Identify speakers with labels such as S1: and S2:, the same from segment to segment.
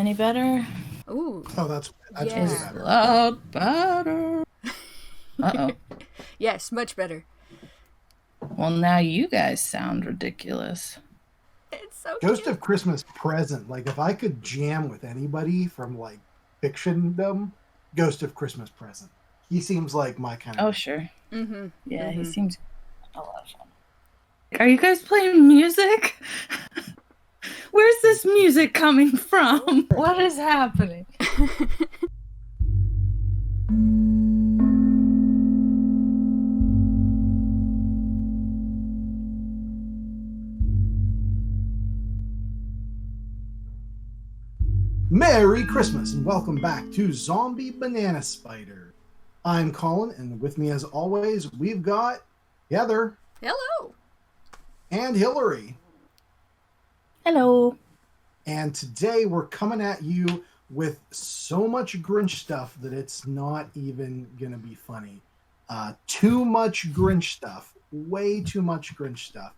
S1: any better?
S2: Ooh.
S3: Oh, that's way
S2: Yeah.
S3: better.
S1: A lot better. Uh-oh.
S2: Yes, much better.
S1: Well, now you guys sound ridiculous.
S2: It's so
S3: Ghost
S2: cute.
S3: of Christmas Present. Like, if I could jam with anybody from, like, fictiondom, Ghost of Christmas Present. He seems like my kind of...
S1: Oh, sure.
S2: Mm-hmm.
S1: Yeah,
S2: Mm-hmm.
S1: he seems a lot of fun. Are you guys playing music? Where's this music coming from? What is happening?
S3: Merry Christmas and welcome back to ZombieBananaSpiders. I'm Colin, and with me as always, we've got Heather.
S2: Hello.
S3: And Hilary.
S1: Hello.
S3: And today we're coming at you with so much Grinch stuff that it's not even going to be funny. Too much Grinch stuff. Way too much Grinch stuff.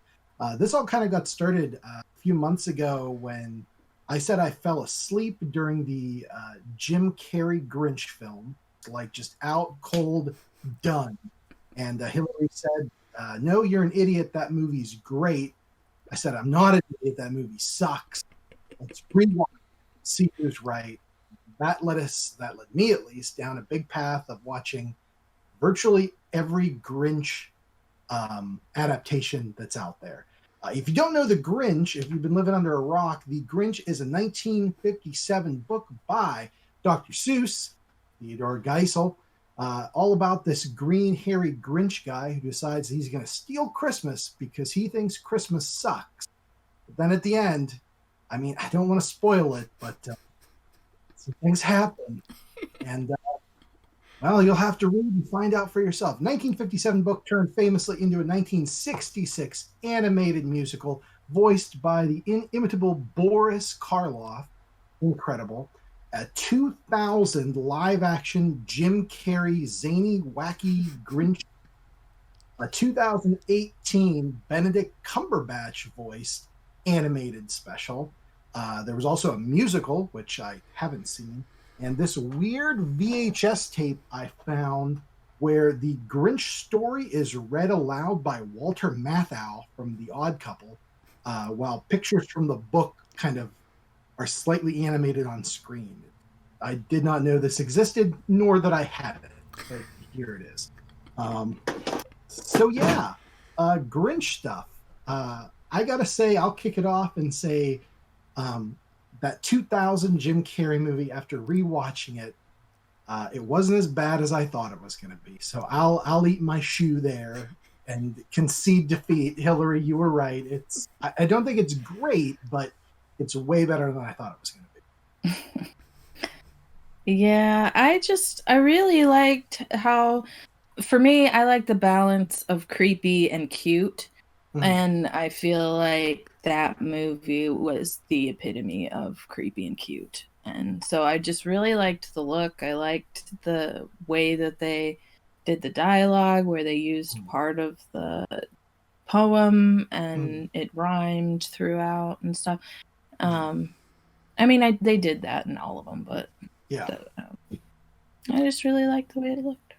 S3: This all kind of got started a few months ago when I said I fell asleep during the Jim Carrey Grinch film. Like, just out, cold, done. And Hilary said, no, you're an idiot. That movie's great. I said, I'm not an idiot. That movie sucks. Let's rewind, see who's right. That led me at least, down a big path of watching virtually every Grinch adaptation that's out there. If you don't know The Grinch, if you've been living under a rock, The Grinch is a 1957 book by Dr. Seuss, Theodore Geisel, all about this green, hairy Grinch guy who decides he's going to steal Christmas because he thinks Christmas sucks. But then at the end, I mean, I don't want to spoil it, but some things happen. And, well, you'll have to read and find out for yourself. 1957 book turned famously into a 1966 animated musical voiced by the inimitable Boris Karloff. Incredible. A 2000 live-action Jim Carrey zany, wacky Grinch. A 2018 Benedict Cumberbatch voiced animated special. There was also a musical, which I haven't seen. And this weird VHS tape I found where the Grinch story is read aloud by Walter Matthau from The Odd Couple, while pictures from the book kind of are slightly animated on screen. I did not know this existed, nor that I had it, but here it is. So yeah, Grinch stuff. I gotta say, I'll kick it off and say that 2000 Jim Carrey movie, after rewatching it, it wasn't as bad as I thought it was going to be. So I'll eat my shoe there and concede defeat. Hilary, you were right. I don't think it's great, but it's way better than I thought it was going to be.
S1: Yeah, I really liked how, for me, I like the balance of creepy and cute. Mm-hmm. And I feel like that movie was the epitome of creepy and cute. And so I just really liked the look. I liked the way that they did the dialogue, where they used part of the poem and it rhymed throughout and stuff. I mean, they did that in all of them, but
S3: yeah,
S1: I just really liked the way it looked.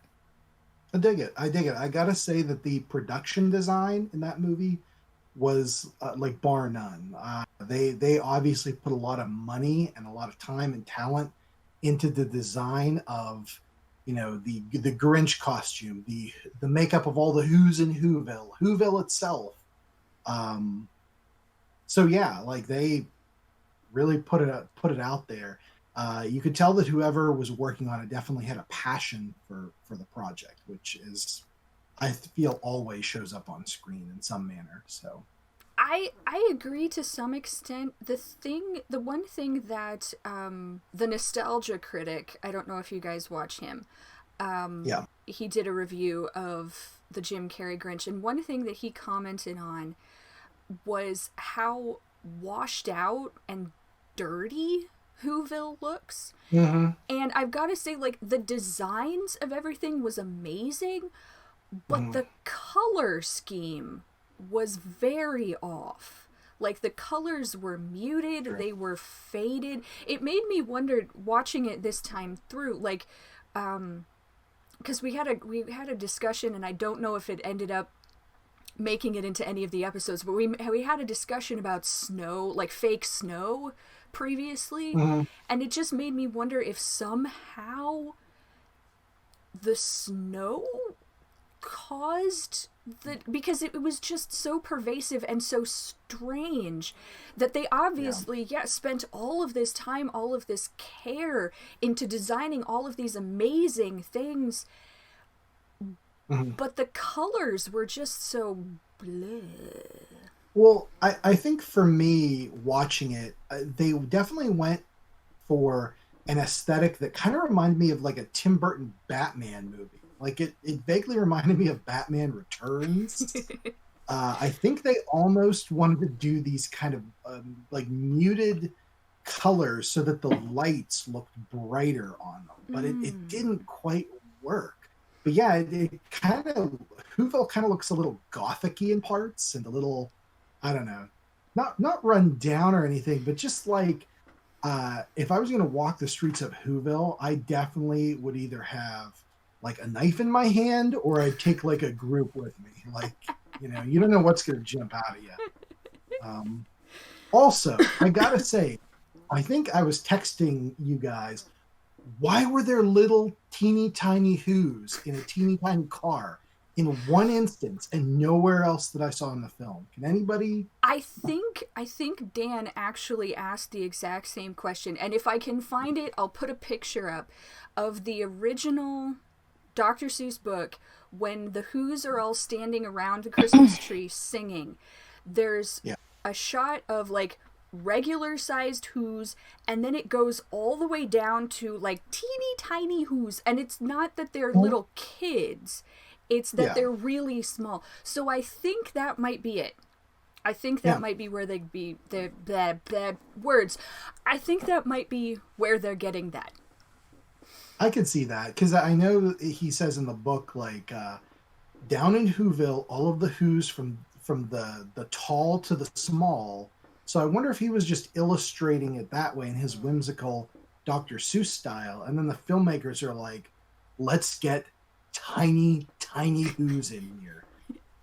S3: I dig it. I gotta say that the production design in that movie was like bar none. They obviously put a lot of money and a lot of time and talent into the design of, you know, the Grinch costume, the makeup of all the Who's in Whoville itself. So yeah, like they really put it out there. You could tell that whoever was working on it definitely had a passion for the project, which is, I feel, always shows up on screen in some manner. So
S2: I agree to some extent. The one thing that the Nostalgia Critic, I don't know if you guys watch him, he did a review of the Jim Carrey Grinch, and one thing that he commented on was how washed out and dirty Whoville looks.
S3: Mm-hmm.
S2: And I've got to say, like, the designs of everything was amazing, but the color scheme was very off. Like, the colors were muted, they were faded. It made me wonder, watching it this time through, like, because we had a discussion, and I don't know if it ended up making it into any of the episodes, but we had a discussion about snow, like fake snow, previously, and it just made me wonder if somehow the snow caused because it was just so pervasive and so strange that they obviously spent all of this time, all of this care into designing all of these amazing things, but the colors were just so bleh.
S3: Well, I think for me, watching it, they definitely went for an aesthetic that kind of reminded me of like a Tim Burton Batman movie. Like it vaguely reminded me of Batman Returns. I think they almost wanted to do these kind of like muted colors so that the lights looked brighter on them, but it didn't quite work. But yeah, it kind of, Whoville kind of looks a little gothic-y in parts and a little, I don't know, not run down or anything, but just like if I was going to walk the streets of Whoville, I definitely would either have like a knife in my hand or I'd take like a group with me. Like, you don't know what's going to jump out at you. Also, I got to say, I think I was texting you guys, why were there little teeny tiny Whos in a teeny tiny car in one instance and nowhere else that I saw in the film? Can anybody?
S2: I think Dan actually asked the exact same question, and if I can find it, I'll put a picture up of the original Dr. Seuss book when the Whos are all standing around the Christmas tree singing. There's a shot of like regular sized Whos, and then it goes all the way down to like teeny tiny Whos, and it's not that they're little kids, it's that they're really small. So I think that might be it. I think that might be where they'd be the bad words. I think that might be where they're getting that.
S3: I could see that, because I know he says in the book, like, down in Whoville, all of the Whos from the tall to the small. So I wonder if he was just illustrating it that way in his whimsical Dr. Seuss style. And then the filmmakers are like, let's get tiny, tiny Whos in here.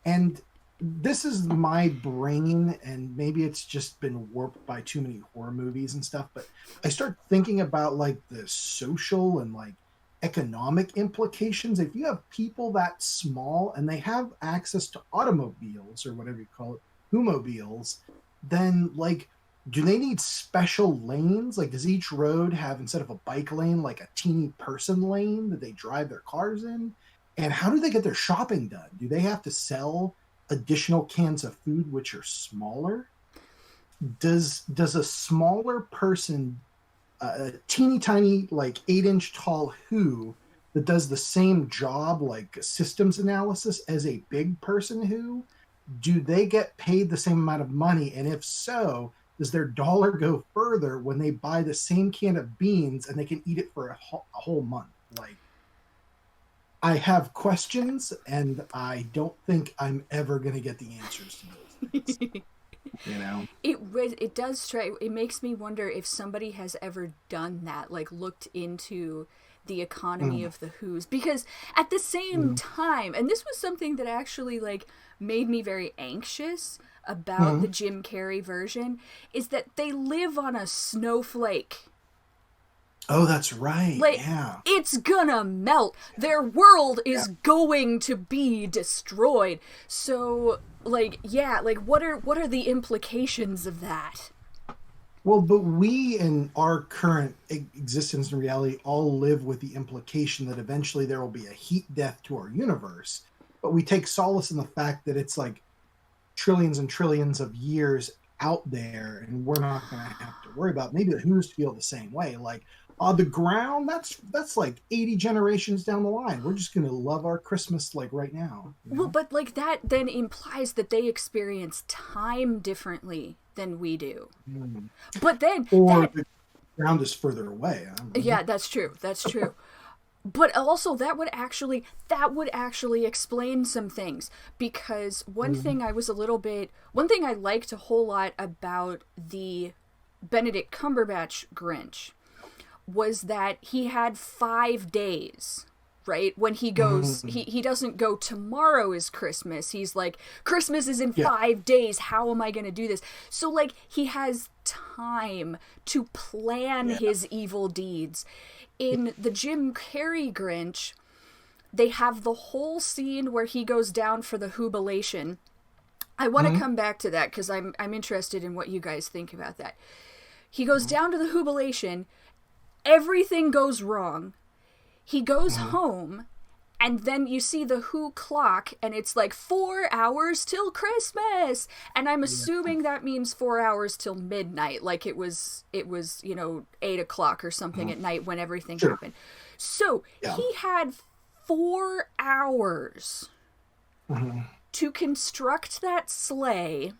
S3: And this is my brain, and maybe it's just been warped by too many horror movies and stuff, but I start thinking about like the social and like economic implications. If you have people that small and they have access to automobiles or whatever you call it, whomobiles, then like, do they need special lanes? Like, does each road have, instead of a bike lane, like a teeny person lane that they drive their cars in? And how do they get their shopping done? Do they have to sell additional cans of food which are smaller? Does a smaller person, a teeny tiny like 8-inch tall Who that does the same job like systems analysis as a big person Who, do they get paid the same amount of money? And if so, does their dollar go further when they buy the same can of beans and they can eat it for a whole month? Like, I have questions, and I don't think I'm ever going to get the answers to those things.
S2: It does try. It makes me wonder if somebody has ever done that, like looked into the economy of the Whos, because at the same time, and this was something that actually like made me very anxious about the Jim Carrey version, is that they live on a snowflake.
S3: Oh, that's right.
S2: Like, it's gonna melt. Their world is going to be destroyed. So, like, what are the implications of that?
S3: Well, but we in our current existence and reality all live with the implication that eventually there will be a heat death to our universe. But we take solace in the fact that it's like trillions and trillions of years out there, and we're not going to have to worry about it. Maybe the Who's feel the same way. Like, the ground, that's like 80 generations down the line. We're just going to love our Christmas like right now.
S2: Well, but like that then implies that they experience time differently than we do. But then...
S3: Or the ground is further away.
S2: Yeah, that's true. That's true. But also that would actually explain some things, because one thing I liked a whole lot about the Benedict Cumberbatch Grinch was that he had 5 days, right? When he goes, he doesn't go, tomorrow is Christmas. He's like, Christmas is in 5 days. How am I going to do this? So, like, he has time to plan his evil deeds. In the Jim Carrey Grinch, they have the whole scene where he goes down for the jubilation. I want to come back to that because I'm interested in what you guys think about that. He goes down to the jubilation. Everything goes wrong. He goes home, and then you see the Who clock, and it's like 4 hours till Christmas. And I'm assuming that means 4 hours till midnight, like it was 8 o'clock or something at night when everything happened. So he had 4 hours to construct that sleigh,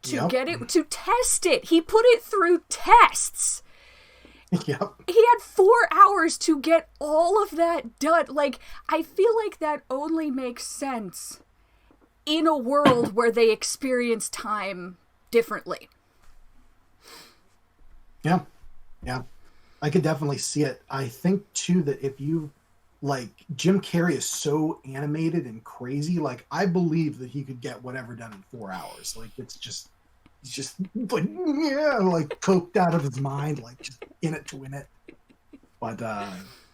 S2: to get it, to test it. He put it through tests.
S3: Yep.
S2: He had 4 hours to get all of that done. Like, I feel like that only makes sense in a world where they experience time differently.
S3: Yeah. Yeah. I could definitely see it. I think, too, that if you, like, Jim Carrey is so animated and crazy, like, I believe that he could get whatever done in 4 hours. Like, he's just like, like coked out of his mind, like just in it to win it. But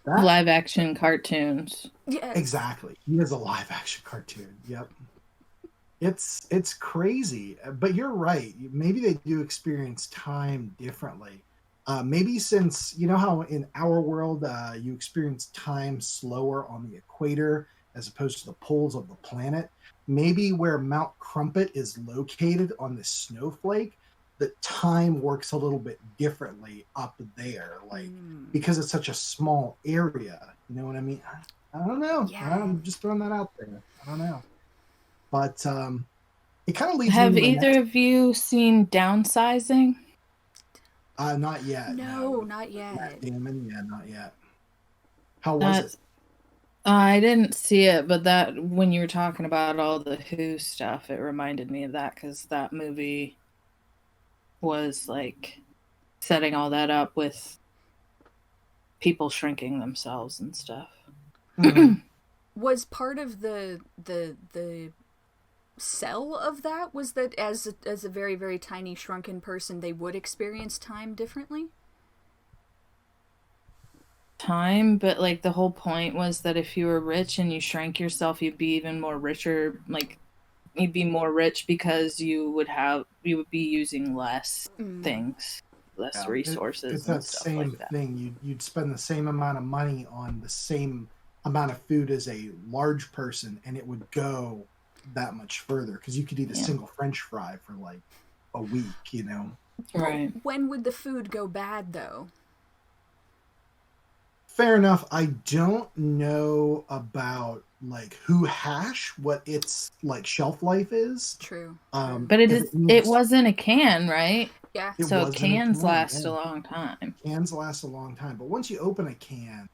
S1: live action cartoons.
S2: Yes.
S3: Exactly. He is a live action cartoon. Yep. It's crazy. But you're right. Maybe they do experience time differently. Maybe since, you know how in our world you experience time slower on the equator as opposed to the poles of the planet. Maybe where Mount Crumpet is located on the snowflake, the time works a little bit differently up there, like because it's such a small area. You know what I mean? I don't know.
S2: Yeah.
S3: I'm just throwing that out there. I don't know. But it kind of leads.
S1: Have either of you seen Downsizing?
S3: Not yet.
S2: No, not yet.
S3: Matt Damon, not yet. How was it?
S1: I didn't see it, but that when you were talking about all the Who stuff, it reminded me of that because that movie was like setting all that up with people shrinking themselves and stuff.
S2: Was part of the sell of that was that as a very, very tiny shrunken person, they would experience time differently?
S1: Time, but like the whole point was that if you were rich and you shrank yourself, you'd be even more richer. Like you'd be more rich because you would be using less things, less resources.
S3: It's that same
S1: like that.
S3: thing. You'd spend the same amount of money on the same amount of food as a large person, and it would go that much further because you could eat a single French fry for like a week. You know,
S1: right?
S2: When would the food go bad though?
S3: Fair enough. I don't know about like Who hash, what its like shelf life is.
S2: True.
S1: But it was in a can, right?
S2: Yeah.
S1: So cans last a long time.
S3: Cans last a long time, but once you open a can,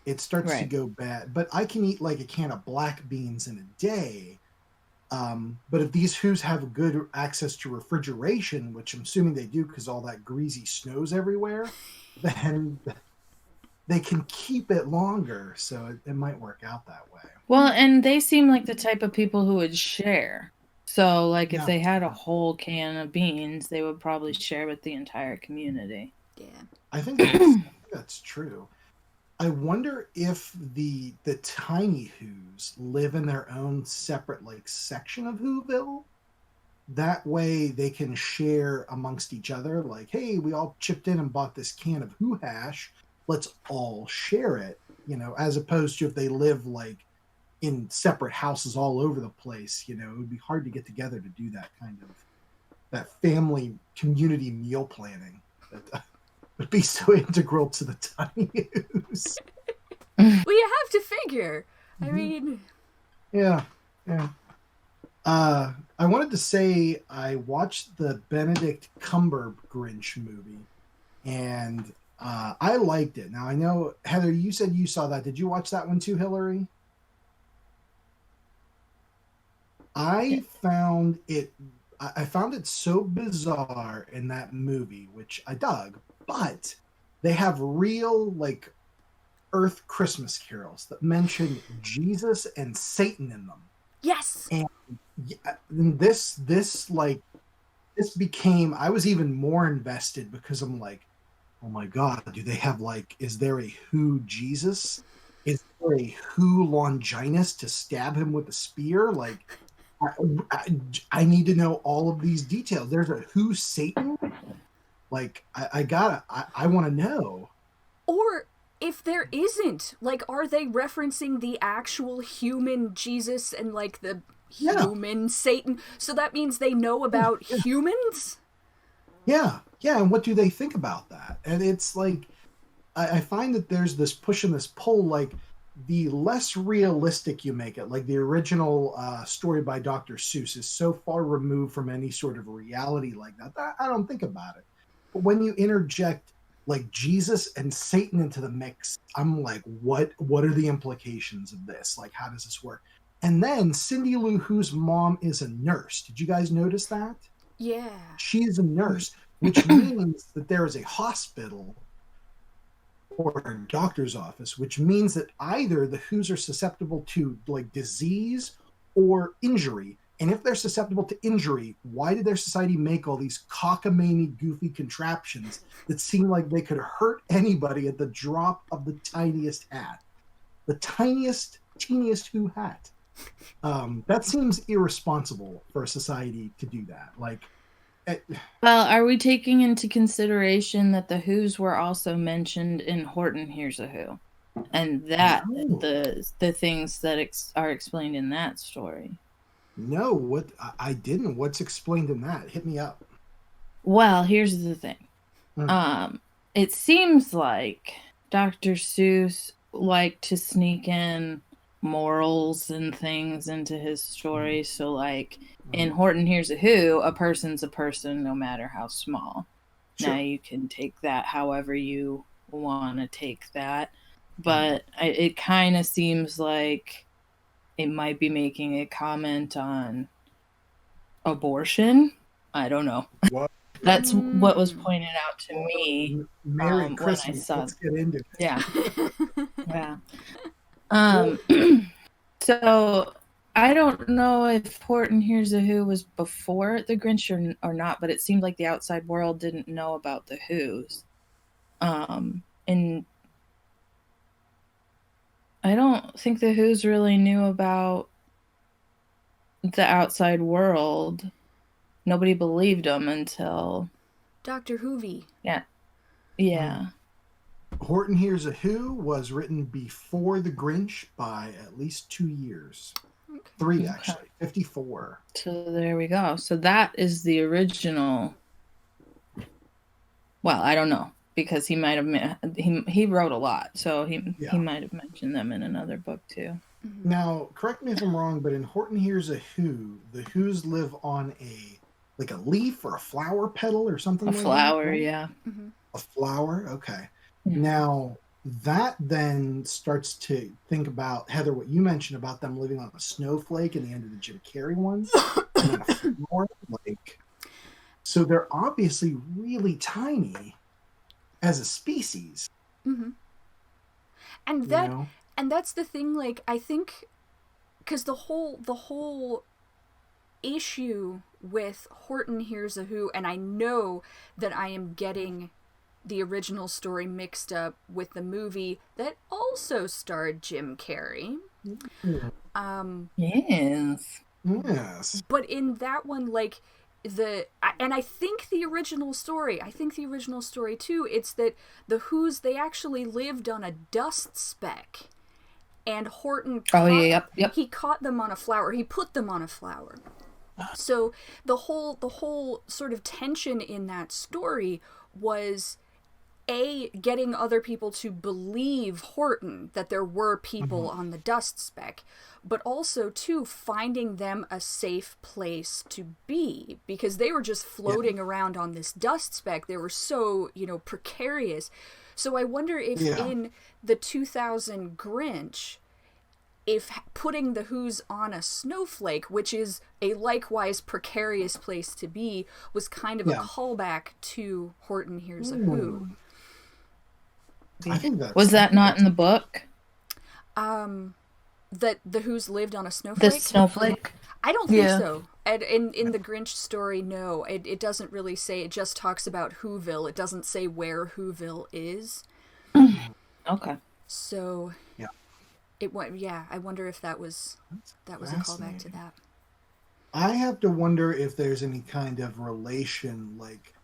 S3: it starts to go bad. But I can eat like a can of black beans in a day. But if these Who's have good access to refrigeration, which I'm assuming they do because all that greasy snow's everywhere, then they can keep it longer, so it might work out that way.
S1: Well, and they seem like the type of people who would share. So, like, if they had a whole can of beans, they would probably share with the entire community.
S2: Yeah.
S3: I think that's true. I wonder if the tiny Who's live in their own separate, like, section of Whoville. That way they can share amongst each other. Like, hey, we all chipped in and bought this can of Who hash. Let's all share it, you know, as opposed to if they live like in separate houses all over the place, you know, it would be hard to get together to do that kind of that family community meal planning that would be so integral to the tiny Who's.
S2: Well, you have to figure. I mean,
S3: yeah. I wanted to say I watched the Benedict Cumberbatch Grinch movie, and I liked it. Now I know, Heather, you said you saw that. Did you watch that one too, Hilary? I found it so bizarre in that movie, which I dug, but they have real like Earth Christmas carols that mention Jesus and Satan in them.
S2: Yes.
S3: And this became, I was even more invested because I'm like, oh my God, do they have like, is there a Who Jesus? Is there a Who Longinus to stab him with a spear? Like, I need to know all of these details. There's a Who Satan? Like, I want to know.
S2: Or if there isn't, like, are they referencing the actual human Jesus and like the human Satan? So that means they know about humans?
S3: Yeah. And what do they think about that? And it's like, I find that there's this push and this pull, like the less realistic you make it, like the original story by Dr. Seuss is so far removed from any sort of reality like that I don't think about it. But when you interject like Jesus and Satan into the mix, I'm like, what are the implications of this? Like, how does this work? And then Cindy Lou Who's mom is a nurse. Did you guys notice that?
S2: Yeah.
S3: She's a nurse, which means that there is a hospital or a doctor's office, which means that either the Who's are susceptible to like disease or injury. And if they're susceptible to injury, why did their society make all these cockamamie, goofy contraptions that seem like they could hurt anybody at the drop of the tiniest hat? The tiniest, teeniest Who hat. That seems irresponsible for a society to do that. Like,
S1: well, are we taking into consideration that the Who's were also mentioned in Horton Hears a Who, and that the things that are explained in that story?
S3: No, what I didn't. What's explained in that? Hit me up.
S1: Well, here's the thing. It seems like Dr. Seuss liked to sneak in morals and things into his story. So, like in Horton Hears a Who, a person's a person, no matter how small. Sure. Now you can take that however you want to take that, but it kind of seems like it might be making a comment on abortion. I don't know.
S3: What?
S1: That's what was pointed out to me.
S3: Merry Christmas.
S1: When I saw
S3: Let's get into it.
S1: Yeah. Yeah. So I don't know if Horton Hears a Who was before the Grinch or not, but it seemed like the outside world didn't know about the Who's. And I don't think the Who's really knew about the outside world. Nobody believed them until
S2: Dr. Hoovy.
S1: Yeah.
S3: Horton Hears a Who was written before the Grinch by at least 2 years. 3, actually. 54.
S1: So there we go. So that is the original. Well, I don't know, because he might have he wrote a lot, so he might have mentioned them in another book too.
S3: Now, correct me if I'm wrong, but in Horton Hears a Who, the Who's live on a leaf or a flower petal or something. A
S1: flower,
S3: that, right?
S1: Yeah.
S3: A flower, okay. Now that then starts to think about, Heather, what you mentioned about them living on a snowflake in the end of the Jim Carrey ones. And then a flower, so they're obviously really tiny as a species.
S2: And that's the thing, like, I think, because the whole issue with Horton Hears a Who, and I know that I am getting the original story mixed up with the movie that also starred Jim Carrey.
S3: Yes.
S2: But in that one, like, I think the original story too, it's that the Who's, they actually lived on a dust speck, and Horton he caught them on a flower. He put them on a flower. So the whole sort of tension in that story was getting other people to believe Horton, that there were people on the dust speck, but also, too, finding them a safe place to be, because they were just floating around on this dust speck. They were so, precarious. So I wonder if in the 2000 Grinch, if putting the Who's on a snowflake, which is a likewise precarious place to be, was kind of a callback to Horton Hears a Who.
S3: I think that
S1: was that not in the book?
S2: That the Who's lived on a snowflake?
S1: The snowflake?
S2: I don't think so. And in the Grinch story, no. It doesn't really say. It just talks about Whoville. It doesn't say where Whoville is.
S1: Okay.
S2: So it went. Yeah, I wonder if that was a callback to that.
S3: I have to wonder if there's any kind of relation, like,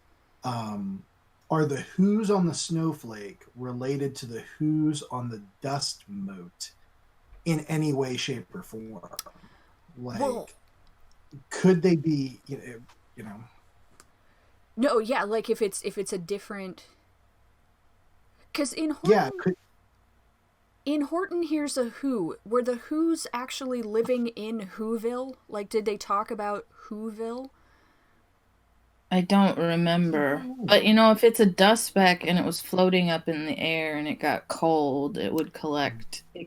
S3: are the Who's on the snowflake related to the Who's on the dust mote in any way, shape, or form? Like, could they be,
S2: No, yeah, like if it's a different. Because in Horton, in Horton Hears a Who, were the Who's actually living in Whoville? Like, did they talk about Whoville?
S1: I don't remember. But, if it's a dust speck and it was floating up in the air and it got cold, it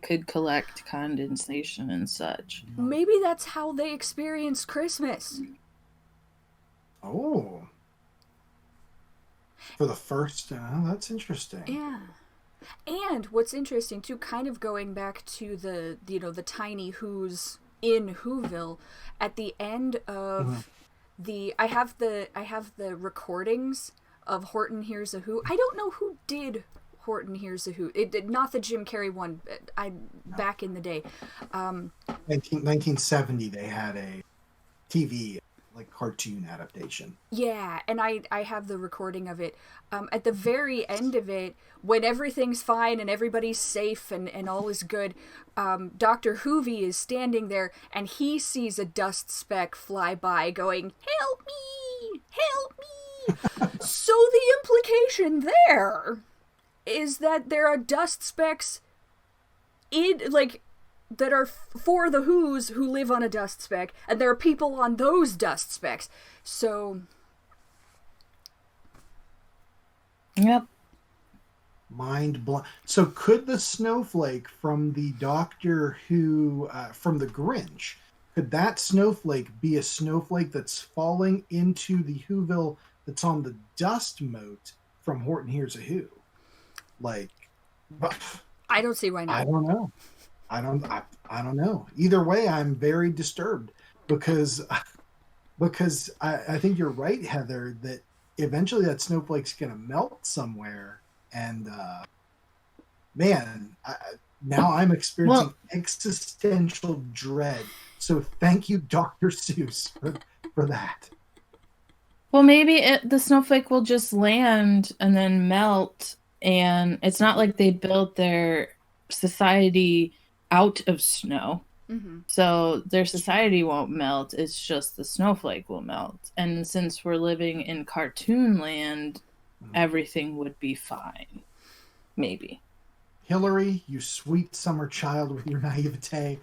S1: could collect condensation and such.
S2: Maybe that's how they experienced Christmas.
S3: Oh. For the first, that's interesting.
S2: Yeah. And what's interesting, too, kind of going back to the tiny Who's in Whoville, at the end of I have the recordings of Horton Hears a Who. I don't know who did Horton Hears a Who. It did not the Jim Carrey one. Back in the day,
S3: 1970, they had a TV cartoon adaptation.
S2: Yeah, and I have the recording of it. At the very end of it, when everything's fine and everybody's safe and all is good, Dr. Hoovy is standing there and he sees a dust speck fly by going, "Help me! Help me!" So the implication there is that there are dust specks that are for the Who's who live on a dust speck, and there are people on those dust specks. So,
S1: yep.
S3: Mind blown. So could the snowflake from the Doctor Who, from the Grinch, could that snowflake be a snowflake that's falling into the Whoville that's on the dust mote from Horton Hears a Who?
S2: I don't see why not.
S3: I don't know. I don't know. Either way, I'm very disturbed because I think you're right, Heather, that eventually that snowflake's going to melt somewhere. And now I'm experiencing existential dread. So thank you, Dr. Seuss, for that.
S1: Well, maybe the snowflake will just land and then melt. And it's not like they built their society out of snow. So their society won't melt. It's just the snowflake will melt. And since we're living in cartoon land, everything would be fine. Maybe.
S3: Hilary, you sweet summer child with your naivete.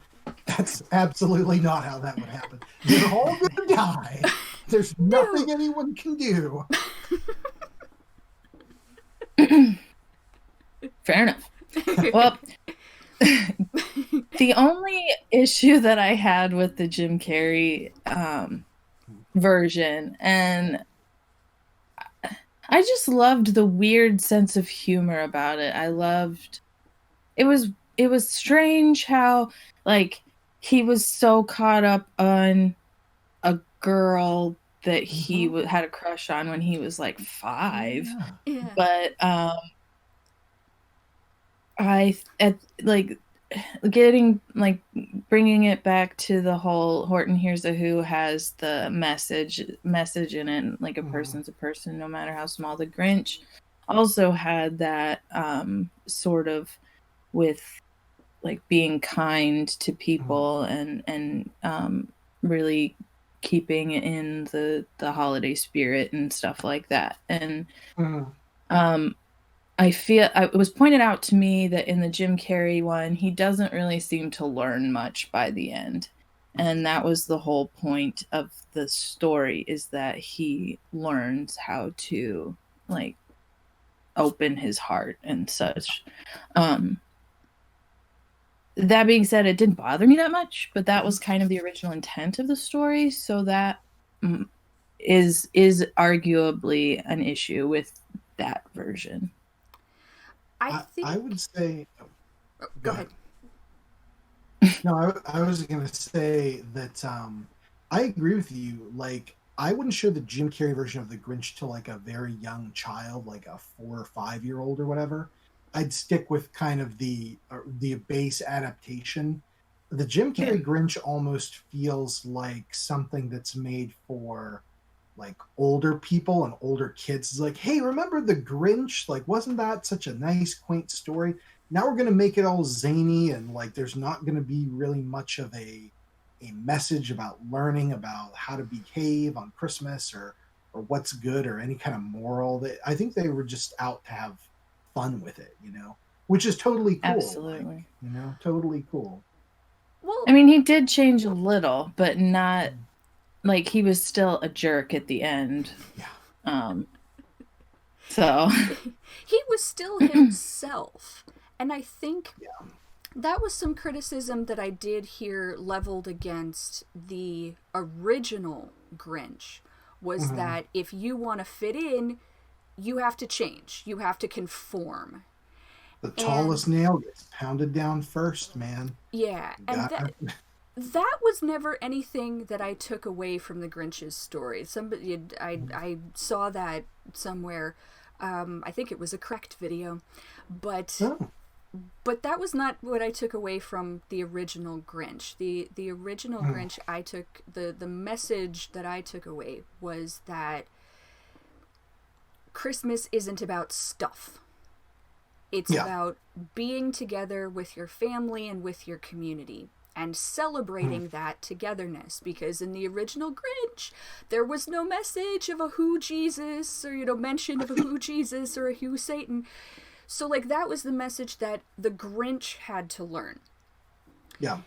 S3: That's absolutely not how that would happen. They're all going to die. There's nothing anyone can do.
S1: Fair enough. Well, the only issue that I had with the Jim Carrey version, and I just loved the weird sense of humor about it. I loved it was strange how he was so caught up on a girl that he had a crush on when he was 5.
S2: Yeah.
S1: But bringing it back to the whole Horton Hears a Who has the message in it, like a person's a person no matter how small. The Grinch also had that sort of with being kind to people and really keeping in the holiday spirit and stuff like that. And it was pointed out to me that in the Jim Carrey one, he doesn't really seem to learn much by the end. And that was the whole point of the story, is that he learns how to like open his heart and such. That being said, it didn't bother me that much, but that was kind of the original intent of the story. So that is arguably an issue with that version.
S3: I would say.
S2: Go ahead.
S3: No, I was going to say that I agree with you. Like, I wouldn't show the Jim Carrey version of the Grinch to like a very young child, like a 4 or 5-year-old or whatever. I'd stick with kind of the base adaptation. The Jim Carrey Grinch almost feels like something that's made for like older people and older kids. It's like, hey, remember the Grinch? Like, wasn't that such a nice, quaint story? Now we're going to make it all zany, and like there's not going to be really much of a message about learning about how to behave on Christmas or what's good or any kind of moral. That I think they were just out to have fun with it, which is totally cool.
S1: Absolutely.
S3: Like, totally cool.
S2: Well,
S1: I mean, he did change a little, but not like he was still a jerk at the end.
S3: Yeah.
S1: So
S2: he was still himself. And I think that was some criticism that I did hear leveled against the original Grinch, was that if you want to fit in, you have to change. You have to conform.
S3: The tallest nail gets pounded down first, man.
S2: Yeah, and that was never anything that I took away from the Grinch's story. I saw that somewhere. I think it was a Correct video, but that was not what I took away from the original Grinch. The original Grinch, I took the message that I took away was that Christmas isn't about stuff. It's about being together with your family and with your community and celebrating that togetherness, because in the original Grinch there was no message of a who Jesus, or mention of a who Jesus or a who Satan. So like that was the message that the Grinch had to learn.
S3: Yeah.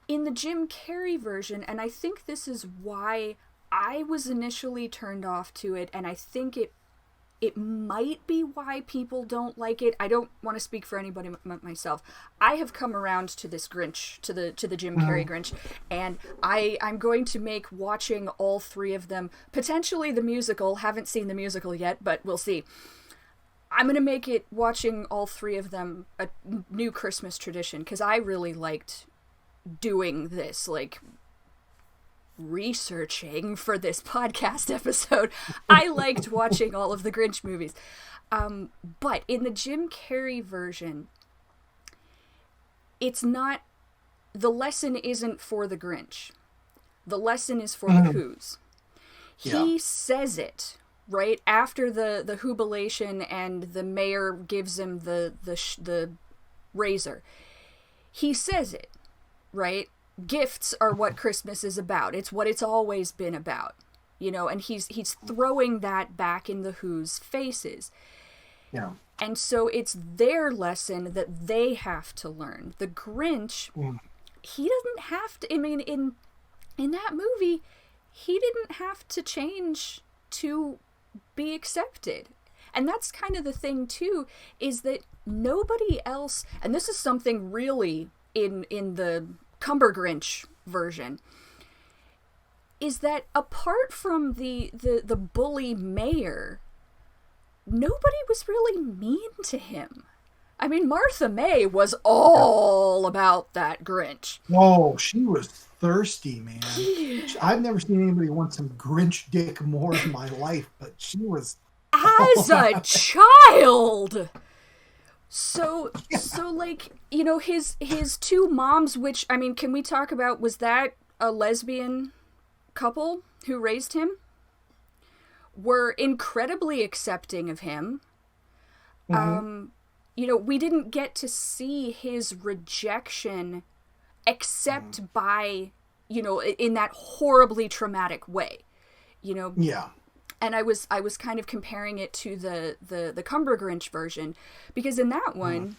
S2: In the Jim Carrey version, and I think this is why I was initially turned off to it, and I think it might be why people don't like it. I don't want to speak for anybody myself. I have come around to this Grinch, to the Jim Carrey Grinch, and I'm going to make watching all three of them, potentially the musical, haven't seen the musical yet, but we'll see. I'm going to make it watching all three of them a new Christmas tradition, because I really liked doing this, like researching for this podcast episode. I liked watching all of the Grinch movies. But in the Jim Carrey version, it's not, the lesson isn't for the Grinch. The lesson is for the Who's. He says it right after the jubilation, and the mayor gives him the razor. He says it, right? Gifts are what Christmas is about. It's what it's always been about, and he's throwing that back in the Who's faces.
S3: Yeah.
S2: And so it's their lesson that they have to learn. The Grinch, he doesn't have to, I mean, in that movie, he didn't have to change to be accepted. And that's kind of the thing too, is that nobody else, and this is something really in the Cumber Grinch version, is that apart from the bully mayor, nobody was really mean to him. I mean, Martha May was all about that Grinch.
S3: Whoa, she was thirsty, man. I've never seen anybody want some Grinch dick more in my life, but she was...
S2: As a child! So like, his two moms, which, I mean, can we talk about, was that a lesbian couple who raised him? Were incredibly accepting of him. We didn't get to see his rejection except by, in that horribly traumatic way,
S3: Yeah.
S2: And I was kind of comparing it to the Cumber Grinch version, because in that one,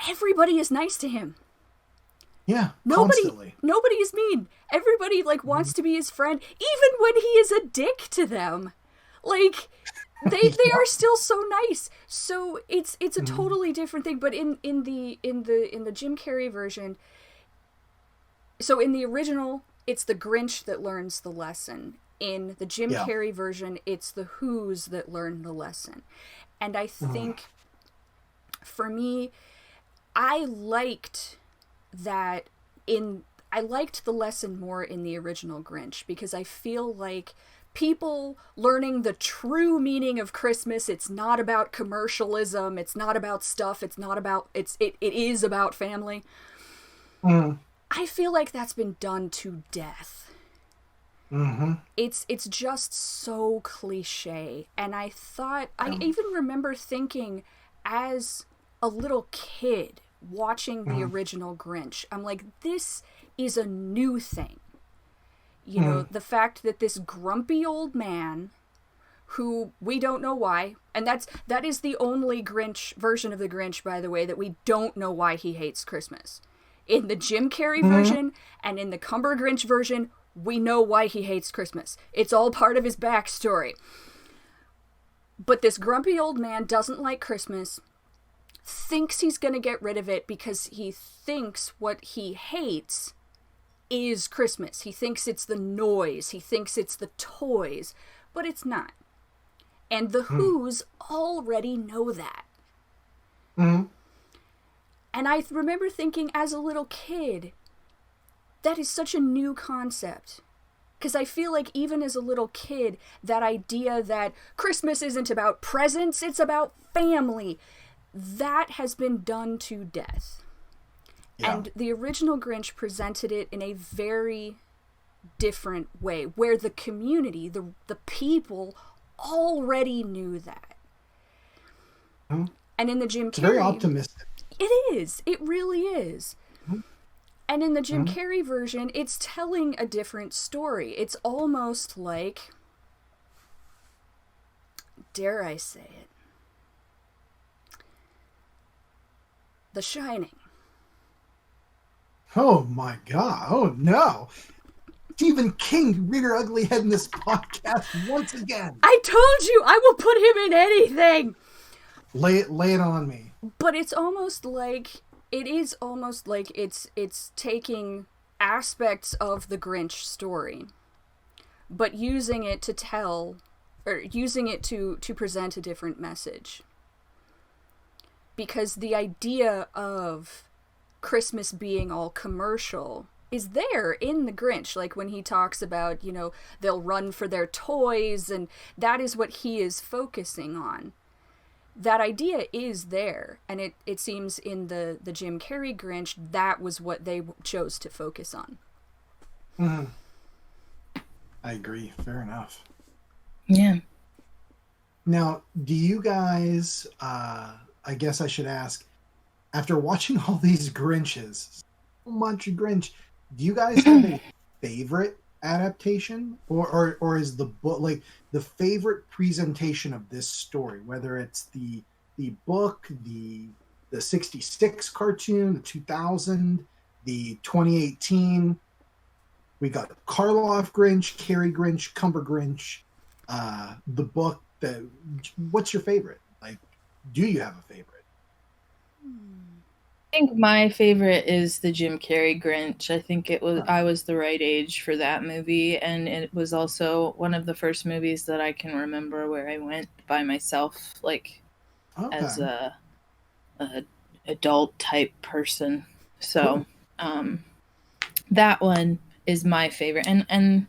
S2: everybody is nice to him.
S3: Yeah,
S2: nobody is mean. Everybody like wants to be his friend, even when he is a dick to them. Like they are still so nice. So it's a totally different thing. But in the Jim Carrey version, so in the original, it's the Grinch that learns the lesson. In the Jim Carrey version, it's the Who's that learn the lesson. And I think for me, I liked the lesson more in the original Grinch, because I feel like people learning the true meaning of Christmas, it's not about commercialism, it's not about stuff, it is about family. I feel like that's been done to death. It's just so cliche. And I even remember thinking as a little kid watching the original Grinch, I'm like, this is a new thing. You know, the fact that this grumpy old man, who we don't know why, and that is the only Grinch version of the Grinch, by the way, that we don't know why he hates Christmas. In the Jim Carrey version and in the Cumber Grinch version, we know why he hates Christmas. It's all part of his backstory. But this grumpy old man doesn't like Christmas, thinks he's going to get rid of it because he thinks what he hates is Christmas. He thinks it's the noise. He thinks it's the toys. But it's not. And the Who's already know that. And I remember thinking as a little kid, that is such a new concept. Because I feel like even as a little kid, that idea that Christmas isn't about presents, it's about family, that has been done to death. Yeah. And the original Grinch presented it in a very different way, where the community, the people, already knew that. And in the Jim Carrey...
S3: It's very optimistic.
S2: It is. It really is. And in the Jim Carrey version, it's telling a different story. It's almost like... Dare I say it? The Shining.
S3: Oh my God. Oh no. Stephen King reared her ugly head in this podcast once again.
S2: I told you I will put him in anything.
S3: Lay it on me.
S2: But it's almost like it's taking aspects of the Grinch story, but using it to present a different message. Because the idea of Christmas being all commercial is there in the Grinch. Like when he talks about, they'll run for their toys, and that is what he is focusing on. That idea is there, and it seems in the Jim Carrey Grinch, that was what they chose to focus on.
S3: I agree. Fair enough.
S1: Yeah.
S3: Now, do you guys... I guess I should ask, after watching all these Grinches, so much Grinch, do you guys have a favorite adaptation? Or is the book, like, the favorite presentation of this story, whether it's the book, the 66 cartoon, the 2000, the 2018, we got Karloff Grinch, Carrey Grinch, Cumber Grinch, the book, what's your favorite? Like, do you have a favorite?
S1: I think my favorite is the Jim Carrey Grinch. I think I was the right age for that movie, and it was also one of the first movies that I can remember where I went by myself, like as a adult type person. So that one is my favorite, and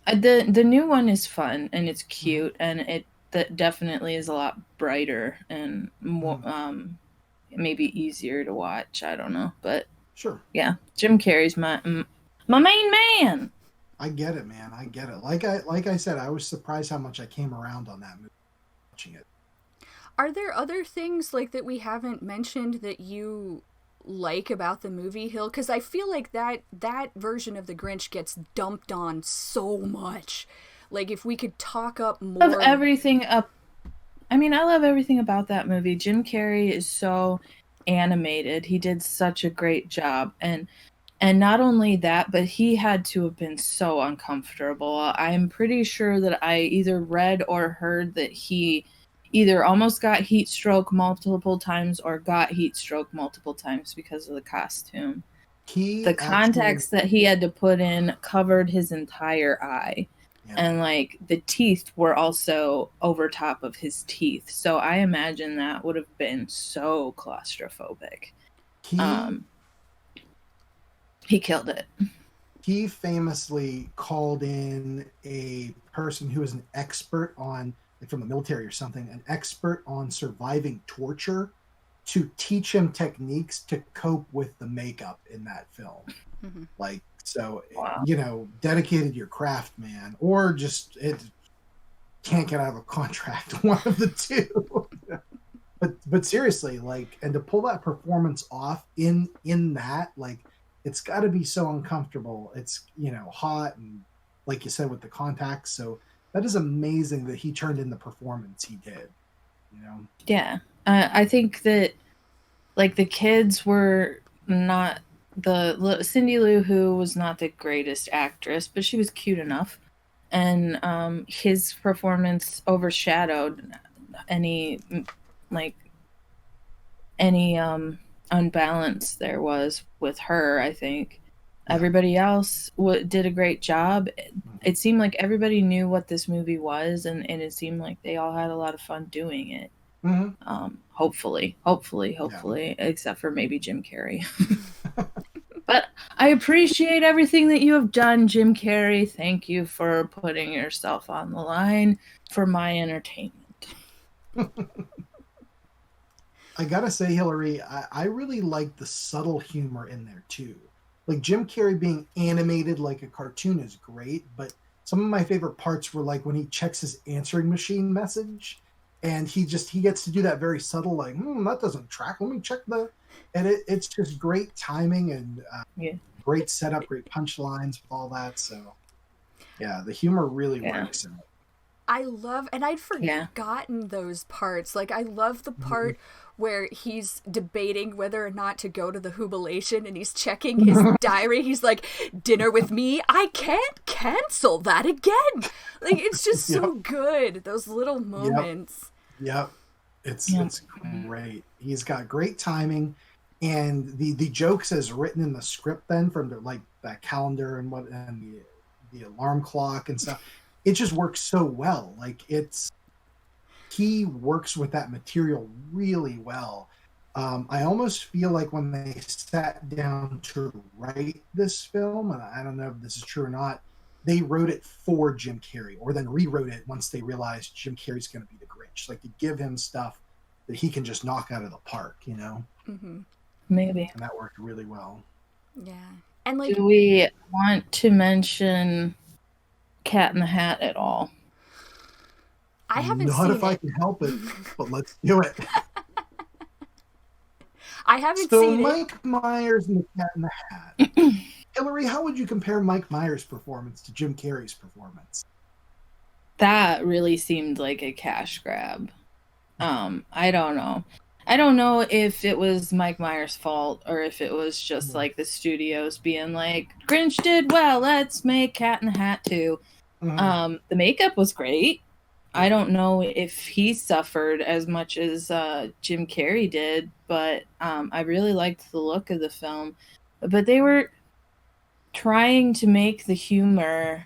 S1: the new one is fun and it's cute, and that definitely is a lot brighter and more maybe easier to watch. I don't know, but
S3: sure.
S1: Yeah, Jim Carrey's my main man.
S3: I get it, man. I get it. Like I said, I was surprised how much I came around on that movie watching it.
S2: Are there other things like that we haven't mentioned that you like about the movie, Hill? Because I feel like that version of the Grinch gets dumped on so much. Like, if we could talk up more.
S1: I love everything about that movie. Jim Carrey is so animated. He did such a great job. And not only that, but he had to have been so uncomfortable. I'm pretty sure that I either read or heard that he either almost got heat stroke multiple times or got heat stroke multiple times because of the costume. The contacts that he had to put in covered his entire eye. Yeah. And like the teeth were also over top of his teeth. So I imagine that would have been so claustrophobic. He killed it.
S3: He famously called in a person who is an expert on, like from the military or something, an expert on surviving torture to teach him techniques to cope with the makeup in that film. Mm-hmm. Like, so, wow. You know, dedicated to your craft, man, or just it can't get out of a contract, one of the two. but seriously, like, and to pull that performance off in that, like, it's got to be so uncomfortable. It's, you know, hot and, like you said, with the contacts. So that is amazing that he turned in the performance he did, you know?
S1: Yeah. I think that, like, the kids were not Cindy Lou Who was not the greatest actress, but she was cute enough. And his performance overshadowed any unbalance there was with her. I think everybody else did a great job. It seemed like everybody knew what this movie was, and it seemed like they all had a lot of fun doing it. Mm-hmm. Hopefully, except for maybe Jim Carrey. But I appreciate everything that you have done, Jim Carrey. Thank you for putting yourself on the line for my entertainment.
S3: I gotta say, Hilary, I really like the subtle humor in there too. Like Jim Carrey being animated like a cartoon is great, but some of my favorite parts were like when he checks his answering machine message, and he gets to do that very subtle, like, that doesn't track. Let me check and it's just great timing and great setup, great punchlines with all that. So yeah, the humor really works in it.
S2: I love, and I'd forgotten those parts. Like, I love the part where he's debating whether or not to go to the jubilation, and he's checking his diary. He's like, dinner with me? I can't cancel that again. Like, it's just so good. Those little moments.
S3: Yep. It's great. He's got great timing, and the jokes as written in the script then from that calendar and the alarm clock and stuff. It just works so well. Like he works with that material really well. I almost feel like when they sat down to write this film, and I don't know if this is true or not, they wrote it for Jim Carrey, or then rewrote it once they realized Jim Carrey's going to be the Grinch. Like, to give him stuff that he can just knock out of the park, you know?
S2: Mm-hmm.
S1: Maybe.
S3: And that worked really well.
S2: Yeah. And like,
S1: do we want to mention Cat in the Hat at all?
S2: I haven't
S3: seen it. Not if I can help it, but let's do it.
S2: I haven't seen
S3: it. So Mike Myers and the Cat in the Hat. Hilary, how would you compare Mike Myers' performance to Jim Carrey's performance?
S1: That really seemed like a cash grab. I don't know. I don't know if it was Mike Myers' fault or if it was just like the studios being like, Grinch did well, let's make Cat in the Hat too. Mm-hmm. The makeup was great. I don't know if he suffered as much as Jim Carrey did, but I really liked the look of the film. But they were trying to make the humor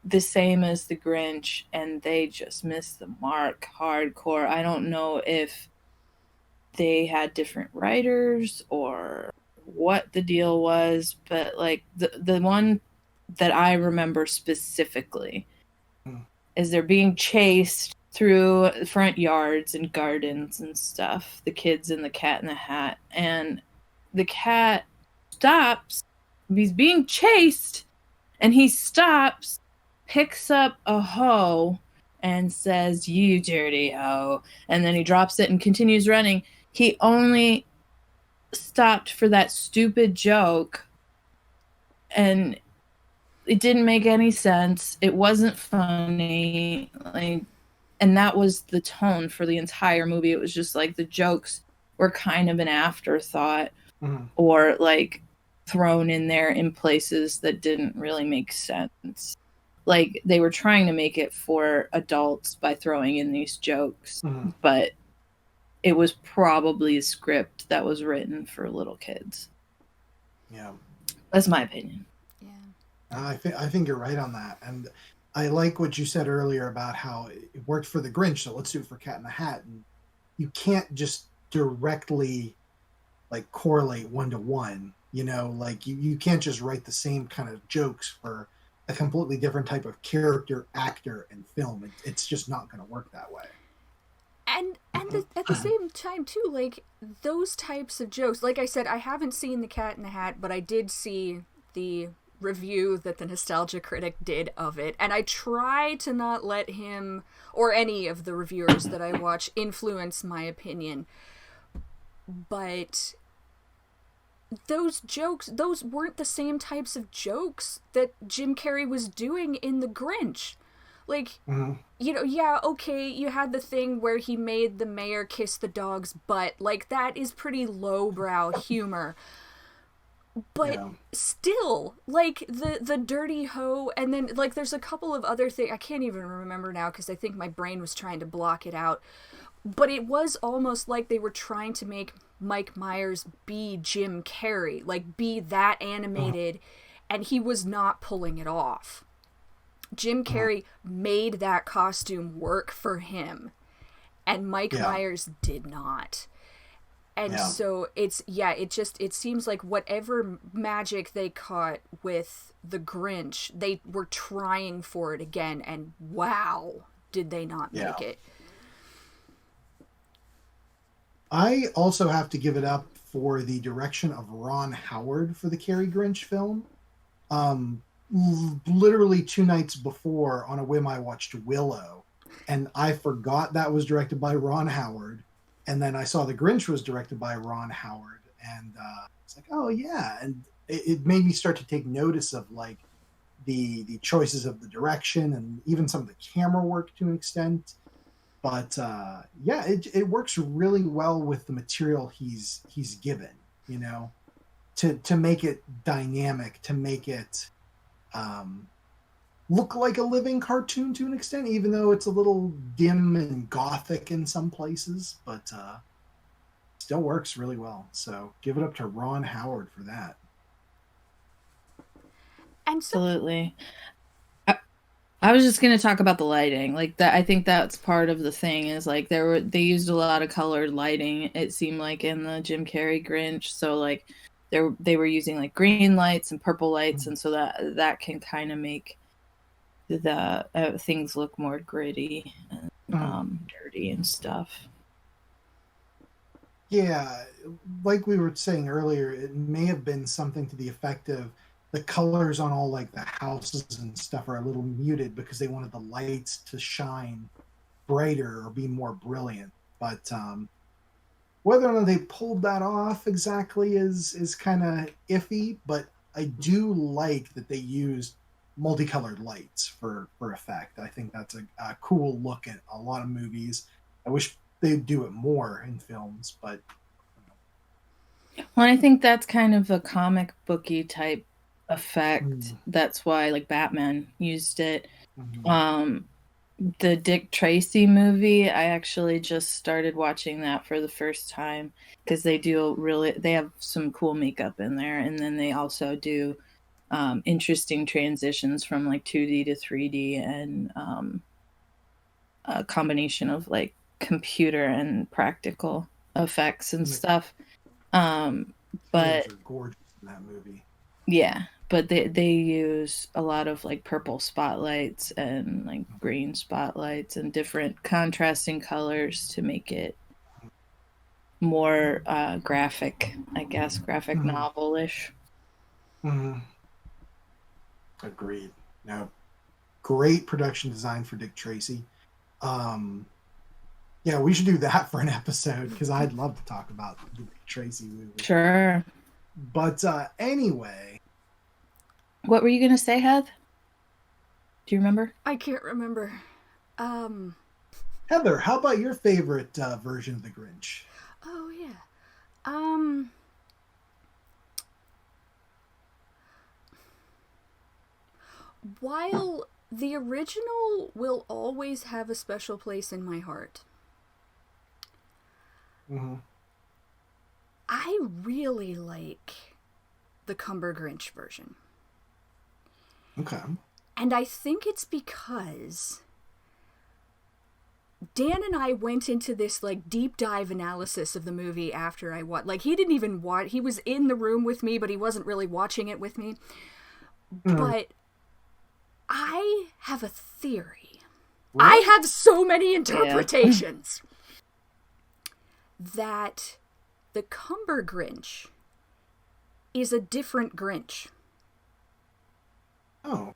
S1: the same as the Grinch, and they just missed the mark hardcore. I don't know if they had different writers or what the deal was, but like the one that I remember specifically is they're being chased through front yards and gardens and stuff, the kids and the Cat in the Hat, and the cat stops. He's being chased, and he stops, picks up a hoe, and says, "You dirty hoe," and then he drops it and continues running. He only stopped for that stupid joke, and it didn't make any sense. It wasn't funny. Like, and that was the tone for the entire movie. It was just like the jokes were kind of an afterthought or like thrown in there in places that didn't really make sense. Like they were trying to make it for adults by throwing in these jokes, but it was probably a script that was written for little kids.
S3: Yeah.
S1: That's my opinion.
S2: Yeah.
S3: I think you're right on that. And I like what you said earlier about how it worked for the Grinch, so let's do it for Cat in the Hat. And you can't just directly like correlate 1-to-1, you know, like you can't just write the same kind of jokes for a completely different type of character, actor, and film. It's just not going to work that way.
S2: And at the same time, too, like, those types of jokes, like I said, I haven't seen The Cat in the Hat, but I did see the review that the Nostalgia Critic did of it, and I try to not let him, or any of the reviewers that I watch, influence my opinion. But those jokes, those weren't the same types of jokes that Jim Carrey was doing in The Grinch. Like, you know, yeah, okay, you had the thing where he made the mayor kiss the dog's butt. Like, that is pretty lowbrow humor. But still, like, the dirty hoe, and then, like, there's a couple of other things, I can't even remember now because I think my brain was trying to block it out. But it was almost like they were trying to make Mike Myers be Jim Carrey, like, be that animated, and he was not pulling it off. Jim Carrey made that costume work for him, and Mike Myers did not. And so it seems like whatever magic they caught with the Grinch, they were trying for it again, and wow, did they not make it.
S3: I also have to give it up for the direction of Ron Howard for the Carrey Grinch film. Literally 2 nights before, on a whim, I watched Willow, and I forgot that was directed by Ron Howard, and then I saw The Grinch was directed by Ron Howard, and it's like, oh yeah, and it made me start to take notice of like the choices of the direction and even some of the camera work to an extent. But it works really well with the material he's given, you know, to make it dynamic, to make it look like a living cartoon to an extent, even though it's a little dim and gothic in some places, but still works really well. So give it up to Ron Howard for that.
S1: Absolutely. I was just going to talk about the lighting. Like that, I think that's part of the thing is like they used a lot of colored lighting, it seemed like, in the Jim Carrey Grinch. So like they were using like green lights and purple lights, and so that can kind of make the things look more gritty and dirty and stuff.
S3: Yeah, like we were saying earlier, it may have been something to the effect of the colors on all like the houses and stuff are a little muted because they wanted the lights to shine brighter or be more brilliant. But whether or not they pulled that off exactly is kind of iffy. But I do like that they used multicolored lights for effect. I think that's a cool look at a lot of movies. I wish they'd do it more in films, but
S1: well, I think that's kind of a comic booky type effect. That's why like Batman used it. The Dick Tracy movie, I actually just started watching that for the first time because they have some cool makeup in there, and then they also do interesting transitions from like 2D to 3D and a combination of like computer and practical effects and stuff. But
S3: are gorgeous in that movie.
S1: Yeah, but they use a lot of like purple spotlights and like green spotlights and different contrasting colors to make it more graphic, I guess, graphic novel-ish.
S3: Agreed. Now, great production design for Dick Tracy. Yeah, we should do that for an episode because I'd love to talk about the Dick Tracy movie.
S1: Sure.
S3: But anyway,
S1: What were you gonna say, Heath? Do you remember?
S2: I can't remember.
S3: Heather, how about your favorite version of the Grinch?
S2: Oh yeah. While the original will always have a special place in my heart, I really like the Cumber Grinch version.
S3: Okay.
S2: And I think it's because Dan and I went into this like deep dive analysis of the movie after I watched. Like he didn't even watch. He was in the room with me, but he wasn't really watching it with me. But I have a theory. What? I have so many interpretations that the Cumber Grinch is a different Grinch.
S3: Oh.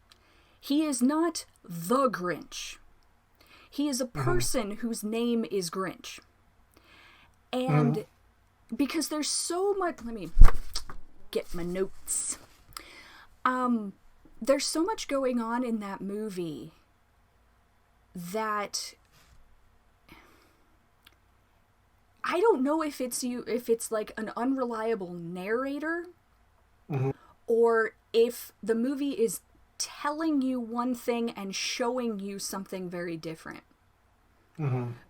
S2: He is not the Grinch. He is a person whose name is Grinch. And because there's so much... Let me get my notes. There's so much going on in that movie that... I don't know if it's like an unreliable narrator or if the movie is telling you one thing and showing you something very different.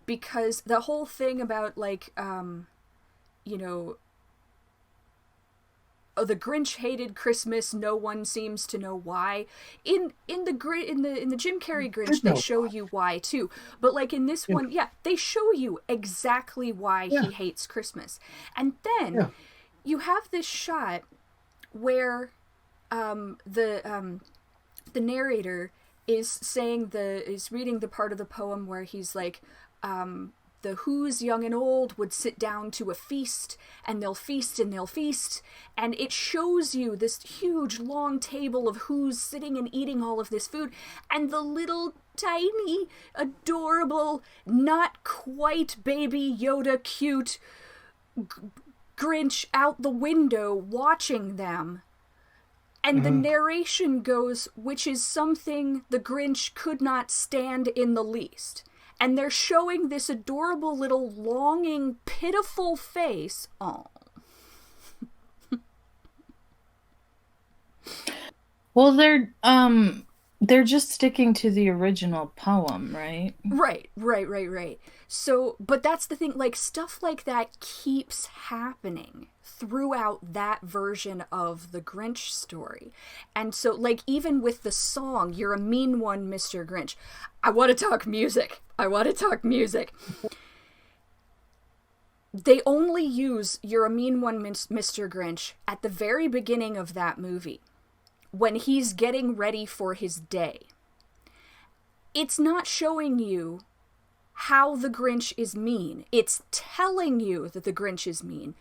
S2: Because the whole thing about like the Grinch hated Christmas, no one seems to know why. In the Jim Carrey Grinch they show you why too. But like in this one, they show you exactly why he hates Christmas. And then you have this shot where the narrator is reading the part of the poem where he's like, the Who's young and old would sit down to a feast, and they'll feast and they'll feast, and it shows you this huge long table of Who's sitting and eating all of this food, and the little tiny, adorable, not quite baby Yoda cute Grinch out the window watching them. And the narration goes, which is something the Grinch could not stand in the least. And they're showing this adorable little longing, pitiful face. Oh.
S1: Well, they're just sticking to the original poem, right?
S2: Right. So, but that's the thing, like, stuff like that keeps happening throughout that version of the Grinch story. And so, like, even with the song, "You're a Mean One, Mr. Grinch," I want to talk music. They only use "You're a Mean One, Mr. Grinch" at the very beginning of that movie, when he's getting ready for his day. It's not showing you how the Grinch is mean. It's telling you that the Grinch is mean,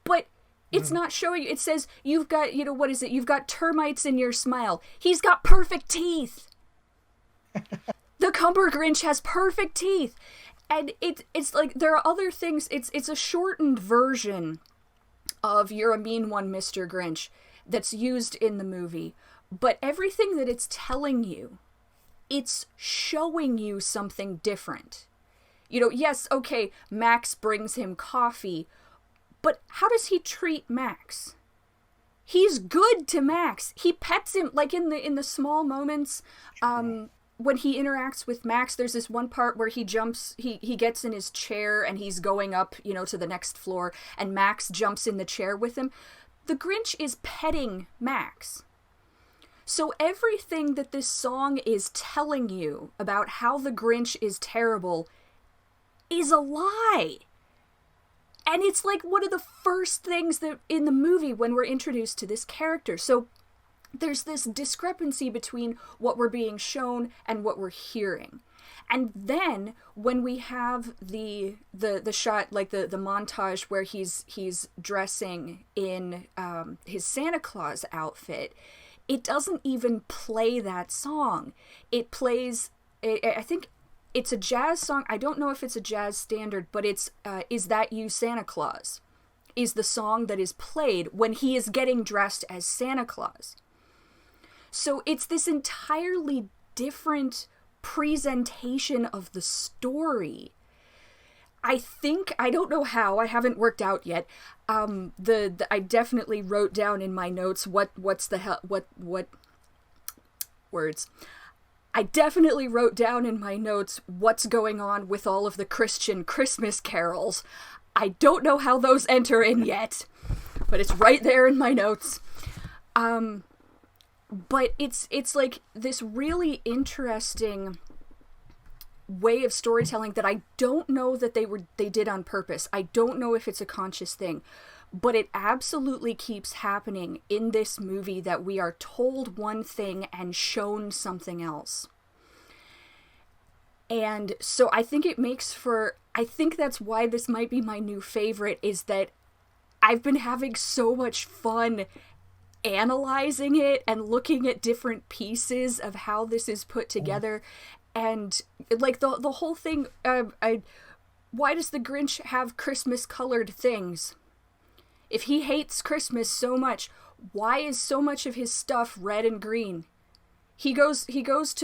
S2: but it's not showing you. It says, you've got, what is it? You've got termites in your smile. He's got perfect teeth. The Cumber Grinch has perfect teeth. And it's like, there are other things. It's a shortened version of "You're a Mean One, Mr. Grinch" that's used in the movie. But everything that it's telling you, it's showing you something different. Yes, okay, Max brings him coffee, but how does he treat Max? He's good to Max. He pets him, like in the small moments, when he interacts with Max. There's this one part where he gets in his chair and he's going up, to the next floor, and Max jumps in the chair with him. The Grinch is petting Max. So everything that this song is telling you about how the Grinch is terrible is a lie. And it's like one of the first things that in the movie when we're introduced to this character. So there's this discrepancy between what we're being shown and what we're hearing. And then when we have the shot, like the montage where he's dressing in his Santa Claus outfit, it doesn't even play that song. It plays, I think it's a jazz song. I don't know if it's a jazz standard, but it's "Is That You, Santa Claus?" is the song that is played when he is getting dressed as Santa Claus. So it's this entirely different presentation of the story. I think, I don't know how, I haven't worked out yet. I definitely wrote down in my notes what words. I definitely wrote down in my notes what's going on with all of the Christian Christmas carols. I don't know how those enter in yet, but it's right there in my notes. But it's like this really interesting way of storytelling that I don't know that they did on purpose. I don't know if it's a conscious thing, but it absolutely keeps happening in this movie, that we are told one thing and shown something else. And so I think I think that's why this might be my new favorite, is that I've been having so much fun analyzing it and looking at different pieces of how this is put together. And like the whole thing, why does the Grinch have Christmas colored things? If he hates Christmas so much, why is so much of his stuff red and green? He goes to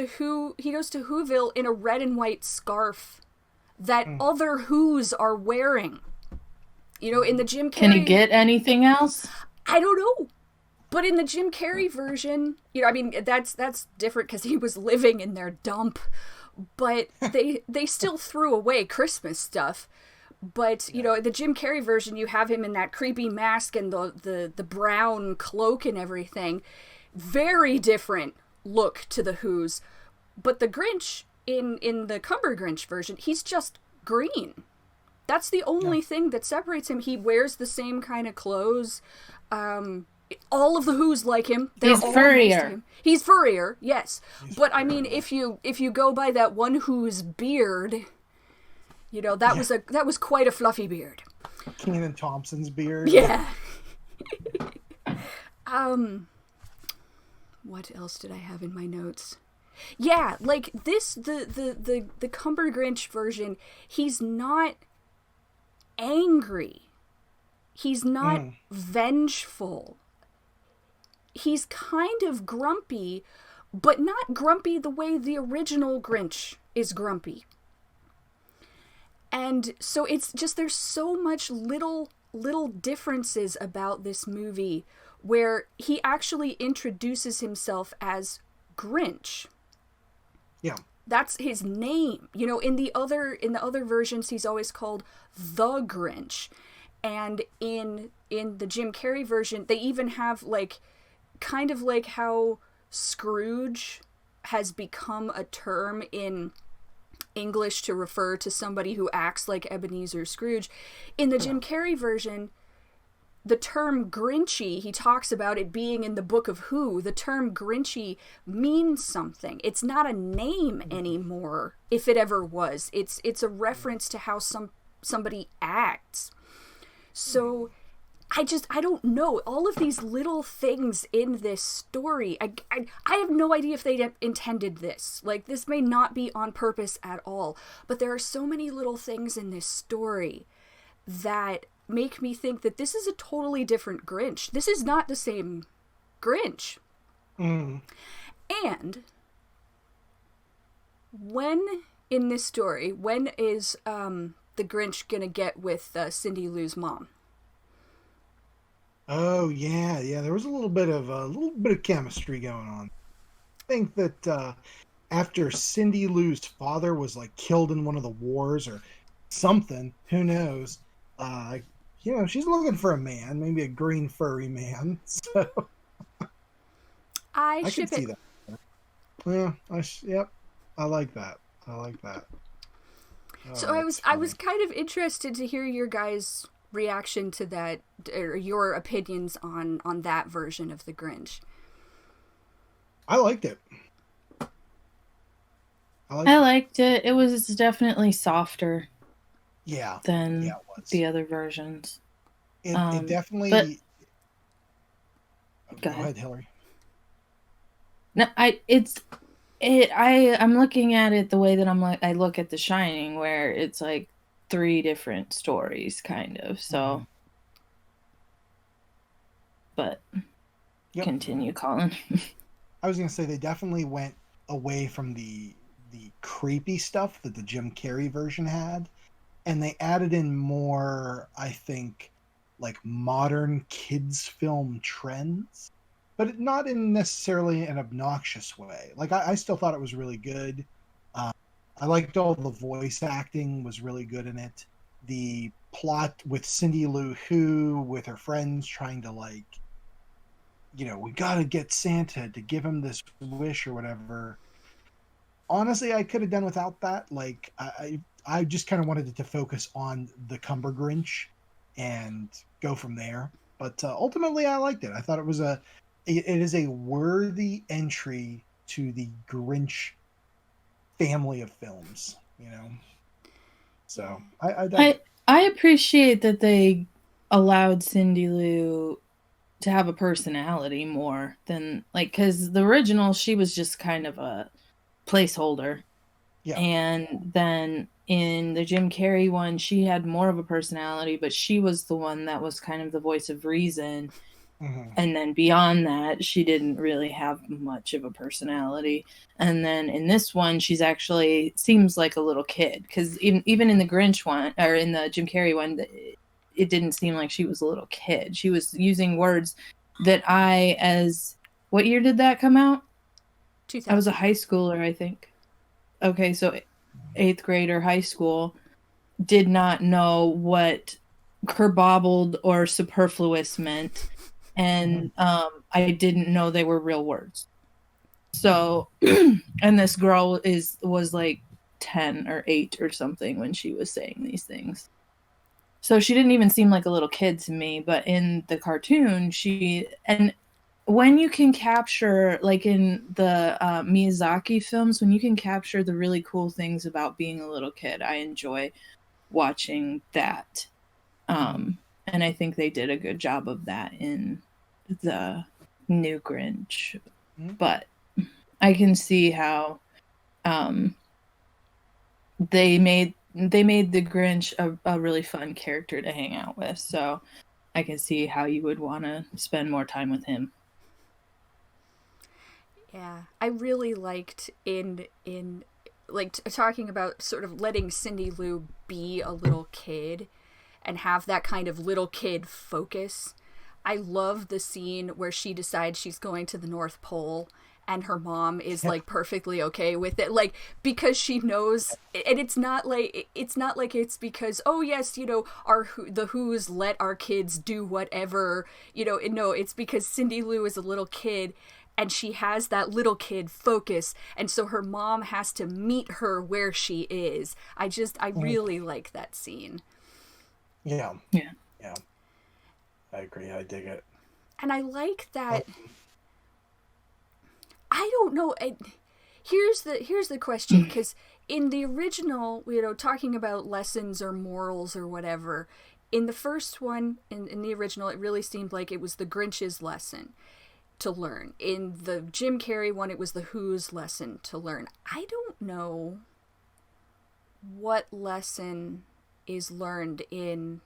S2: Whoville in a red and white scarf that other Whos are wearing. You know, in the Jim Carrey...
S1: Can he get anything else?
S2: I don't know. But in the Jim Carrey version, you know, I mean, that's different because he was living in their dump. But they still threw away Christmas stuff. But, you know, the Jim Carrey version, you have him in that creepy mask and the brown cloak and everything. Very different look to the Whos. But the Grinch, in the Cumber Grinch version, he's just green. That's the only thing that separates him. He wears the same kind of clothes. All of the Whos like him.
S1: He's furrier.
S2: He's furrier, yes. But I mean, if you go by that one Who's beard, you know, that was quite a fluffy beard.
S3: Kenan Thompson's beard.
S2: Yeah. What else did I have in my notes? Yeah, like this, the Cumber Grinch version, he's not angry. He's not vengeful. He's kind of grumpy, but not grumpy the way the original Grinch is grumpy. And so it's just, there's so much little differences about this movie where he actually introduces himself as Grinch.
S3: Yeah.
S2: That's his name. You know, in the other versions, he's always called the Grinch. And in the Jim Carrey version, they even have like, kind of like how Scrooge has become a term in English to refer to somebody who acts like Ebenezer Scrooge. In the Jim Carrey version, the term Grinchy, he talks about it being in the Book of Who. The term Grinchy means something. It's not a name anymore, if it ever was. It's a reference to how somebody acts. So I don't know. All of these little things in this story, I have no idea if they intended this. Like, this may not be on purpose at all. But there are so many little things in this story that make me think that this is a totally different Grinch. This is not the same Grinch. And when, in this story, when is the Grinch gonna get with Cindy Lou's mom?
S3: Oh yeah. There was a little bit of chemistry going on. I think that after Cindy Lou's father was like killed in one of the wars or something, who knows? You know, she's looking for a man, maybe a green furry man. So
S2: I
S3: can see that. Yeah, yep. I like that. Oh,
S2: so I was kind of interested to hear your guys' reaction to that, or your opinions on that version of the Grinch.
S3: I liked it.
S1: I liked it. It was definitely softer.
S3: Yeah.
S1: Than
S3: it was.
S1: The other versions.
S3: It definitely.
S1: But,
S3: go ahead, Hilary.
S1: No, I'm looking at it the way that I look at The Shining, where it's like 3 different stories, kind of. So, but continue, Colin.
S3: I was gonna say they definitely went away from the creepy stuff that the Jim Carrey version had, and they added in more, I think, like modern kids film trends, but not in necessarily an obnoxious way. Like I still thought it was really good. I liked all the voice acting was really good in it. The plot with Cindy Lou Who with her friends trying to like, we got to get Santa to give him this wish or whatever. Honestly, I could have done without that. Like I just kind of wanted it to focus on the Cumber Grinch and go from there. But ultimately, I liked it. I thought it is a worthy entry to the Grinch family of films. So
S1: I appreciate that they allowed Cindy Lou to have a personality more than because the original, she was just kind of a placeholder. Yeah. And then in the Jim Carrey one, she had more of a personality, but she was the one that was kind of the voice of reason. Mm-hmm. And then beyond that, she didn't really have much of a personality. And then in this one, she's actually seems like a little kid, because even in the Grinch one, or in the Jim Carrey one, it didn't seem like she was a little kid. She was using words that what year did that come out? 2000. I was a high schooler, I think. Okay, so 8th grade or high school, did not know what kerbobbled or superfluous meant. And I didn't know they were real words. So, and this girl was like 10 or 8 or something when she was saying these things. So she didn't even seem like a little kid to me, but in the cartoon, and when you can capture, like in the Miyazaki films, when you can capture the really cool things about being a little kid, I enjoy watching that. And I think they did a good job of that in the new Grinch. But I can see how they made the Grinch a really fun character to hang out with. So I can see how you would want to spend more time with him.
S2: Yeah, I really liked in talking about sort of letting Cindy Lou be a little kid and have that kind of little kid focus. I love the scene where she decides she's going to the North Pole and her mom is like perfectly okay with it, like, because she knows, and it's not like it's because, oh yes, the Who's let our kids do whatever, no, it's because Cindy Lou is a little kid and she has that little kid focus, and so her mom has to meet her where she is. I really like that scene.
S3: Yeah. I agree. I dig it.
S2: And I like that. I don't know. Here's the question, because in the original, talking about lessons or morals or whatever, in the first one, in the original, it really seemed like it was the Grinch's lesson to learn. In the Jim Carrey one, it was the Who's lesson to learn. I don't know what lesson is learned in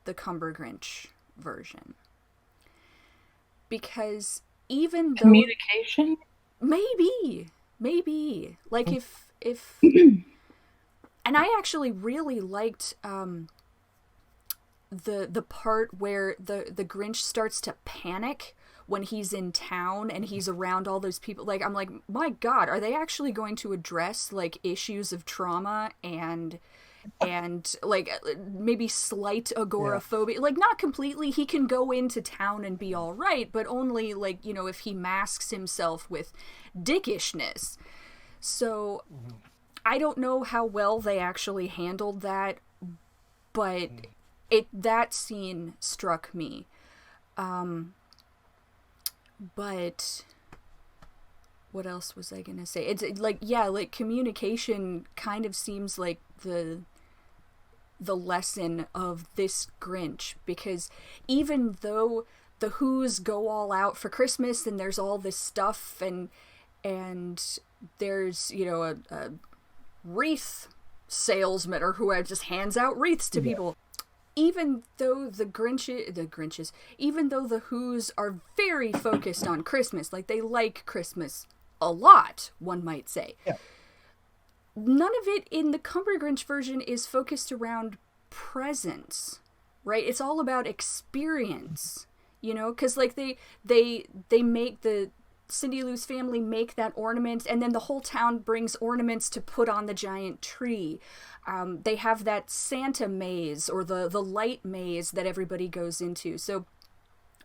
S2: the Cumber Grinch version, because even though
S1: communication,
S2: maybe like if and I actually really liked the part where the Grinch starts to panic when he's in town and he's around all those people. Like, I'm like, my God, are they actually going to address like issues of trauma and like maybe slight agoraphobia? Yeah. Like, not completely. He can go into town and be all right, but only like, if he masks himself with dickishness. So I don't know how well they actually handled that, but that scene struck me. But what else was I gonna say? It's like, yeah, like communication kind of seems like the lesson of this Grinch, because even though the Who's go all out for Christmas and there's all this stuff and there's a wreath salesman or whoever just hands out wreaths to people, even though the Grinches, even though the Who's are very focused on Christmas, like they like Christmas a lot, one might say.
S3: Yeah. None
S2: of it in the Cumber Grinch version is focused around presents, right? It's all about experience, you know, because like they make the Cindy Lou's family make that ornament, and then the whole town brings ornaments to put on the giant tree. They have that Santa maze, or the light maze that everybody goes into. So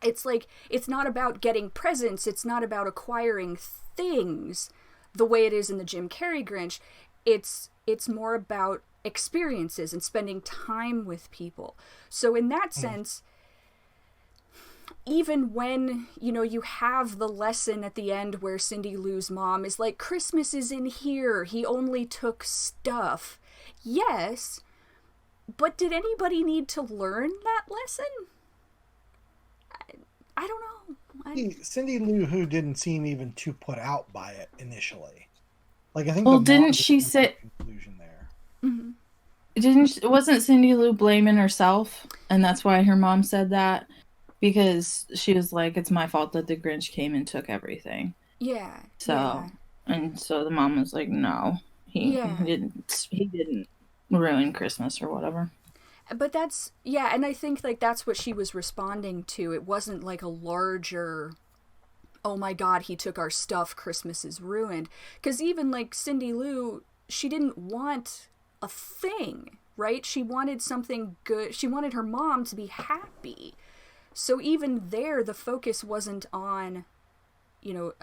S2: it's like, it's not about getting presents, it's not about acquiring things the way it is in the Jim Carrey Grinch. It's more about experiences and spending time with people. So in that sense, even when, you know, you have the lesson at the end where Cindy Lou's mom is like, Christmas is in here, he only took stuff. Yes, but did anybody need to learn that lesson? I don't know.
S4: Cindy Lou Who didn't seem even too put out by it initially. Like, I think.
S1: Well, didn't she say?
S4: Conclusion there.
S1: Mm-hmm. Wasn't Cindy Lou blaming herself, and that's why her mom said that, because she was like, "It's my fault that the Grinch came and took everything."
S2: Yeah.
S1: So, and so the mom was like, "No, he didn't ruin Christmas or whatever."
S2: But that's, yeah, and I think like that's what she was responding to. It wasn't like a larger, oh my god, he took our stuff, Christmas is ruined. Because even like Cindy Lou, she didn't want a thing, right? She wanted something good. She wanted her mom to be happy. So even there, the focus wasn't on, you know,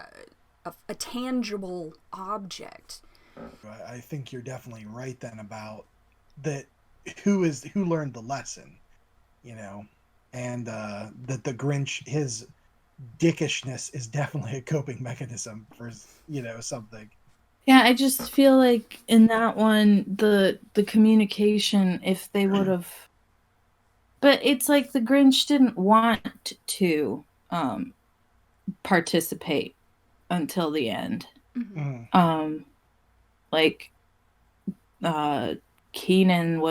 S2: a tangible object.
S4: I think you're definitely right then about that. Who learned the lesson, you know, and that the Grinch, his dickishness is definitely a coping mechanism for, you know, something.
S1: Yeah, I just feel like in that one, the communication, if they would have, but it's like the Grinch didn't want to participate until the end.
S2: Mm-hmm.
S1: Like Keenan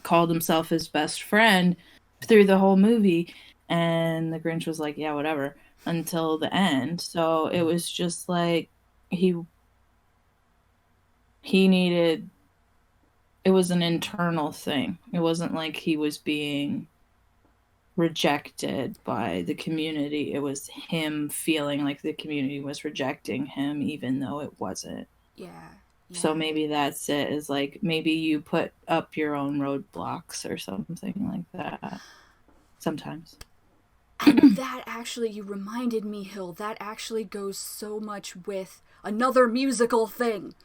S1: called himself his best friend through the whole movie, and the Grinch was like, yeah, whatever, until the end. So it was just like he needed, it was an internal thing. It wasn't like he was being rejected by the community. It was him feeling like the community was rejecting him, even though it wasn't.
S2: Yeah.
S1: So maybe that's it, is like, maybe you put up your own roadblocks or something like that sometimes.
S2: And that actually, you reminded me, Hill, that actually goes so much with another musical thing.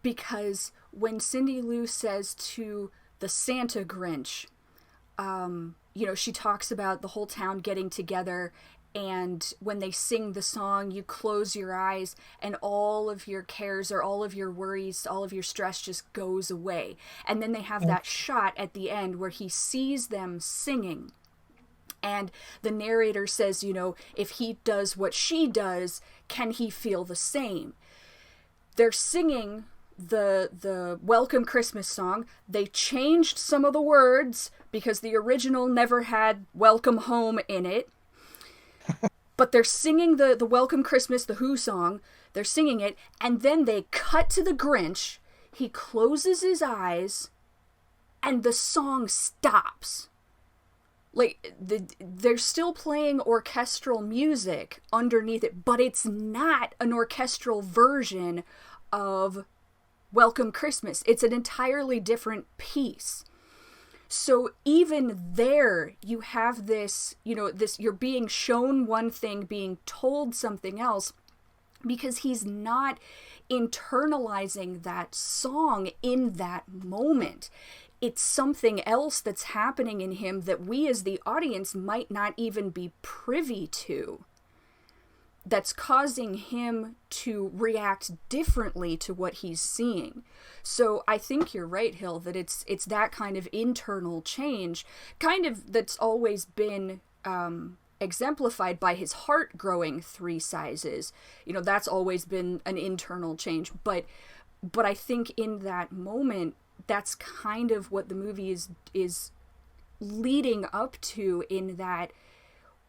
S2: Because when Cindy Lou says to the Santa Grinch, you know, she talks about the whole town getting together, and when they sing the song, you close your eyes and all of your cares or all of your worries, all of your stress just goes away. And then they have that shot at the end where he sees them singing. And the narrator says, you know, if he does what she does, can he feel the same? They're singing the Welcome Christmas song. They changed some of the words because the original never had Welcome Home in it. But they're singing the Welcome Christmas, the Who song. They're singing it, and then they cut to the Grinch. He closes his eyes, and the song stops. Like, they're still playing orchestral music underneath it, but it's not an orchestral version of Welcome Christmas. It's an entirely different piece. So even there, you have this, you know, you're being shown one thing, being told something else, because he's not internalizing that song in that moment. It's something else that's happening in him that we as the audience might not even be privy to, that's causing him to react differently to what he's seeing. So I think you're right, Hill, that it's that kind of internal change, kind of that's always been exemplified by his heart growing 3 sizes. You know, that's always been an internal change. But I think in that moment, that's kind of what the movie is leading up to, in that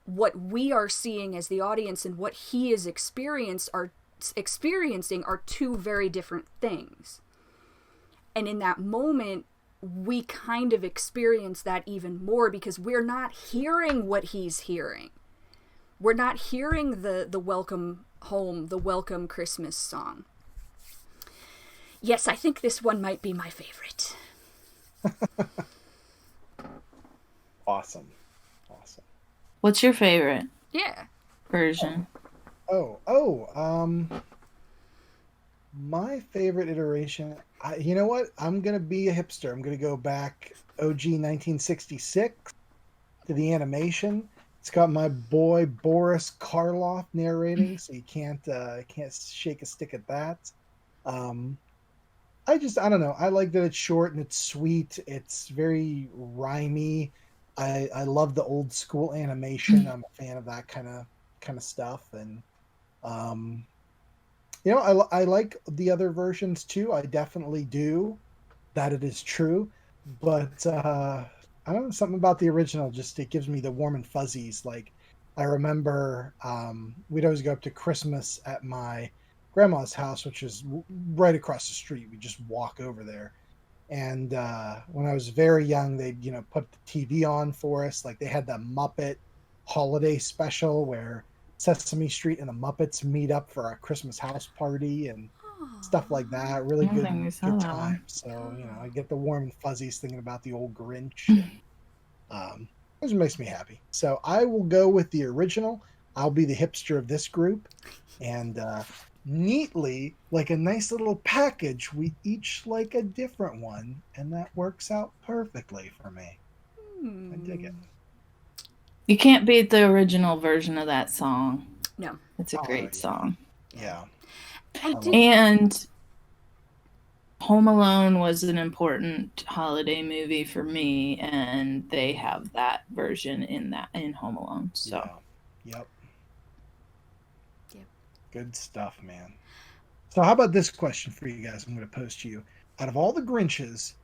S2: what we are seeing as the audience and what he is experiencing are two very different things. And in that moment, we kind of experience that even more because we're not hearing what he's hearing. We're not hearing the welcome home, the welcome Christmas song. Yes, I think this one might be my favorite.
S4: Awesome.
S1: What's your favorite?
S2: Yeah.
S1: Version?
S4: My favorite iteration, you know what? I'm going to be a hipster. I'm going to go back OG 1966 to the animation. It's got my boy Boris Karloff narrating, so you can't shake a stick at that. I don't know. I like that it's short and it's sweet. It's very rhymey. I love the old school animation. I'm a fan of that kind of stuff, and I like the other versions too. I definitely do. That it is true, but I don't know, something about the original just it gives me the warm and fuzzies. Like I remember we'd always go up to Christmas at my grandma's house, which is right across the street. We just walk over there. And when I was very young, they'd put the TV on for us. Like they had the Muppet holiday special where Sesame Street and the Muppets meet up for a Christmas house party and stuff like that. Really good time. So I get the warm and fuzzies thinking about the old Grinch. It just makes me happy. So I will go with the original. I'll be the hipster of this group, and neatly, like a nice little package, we each like a different one, and that works out perfectly for me. I dig it.
S1: You can't beat the original version of that song.
S2: No.
S1: It's a great song.
S4: Yeah.
S1: And Home Alone was an important holiday movie for me, and they have that version in Home Alone. So,
S4: Yep. Good stuff, man. So how about this question for you guys? I'm going to post to you. Out of all the Grinches,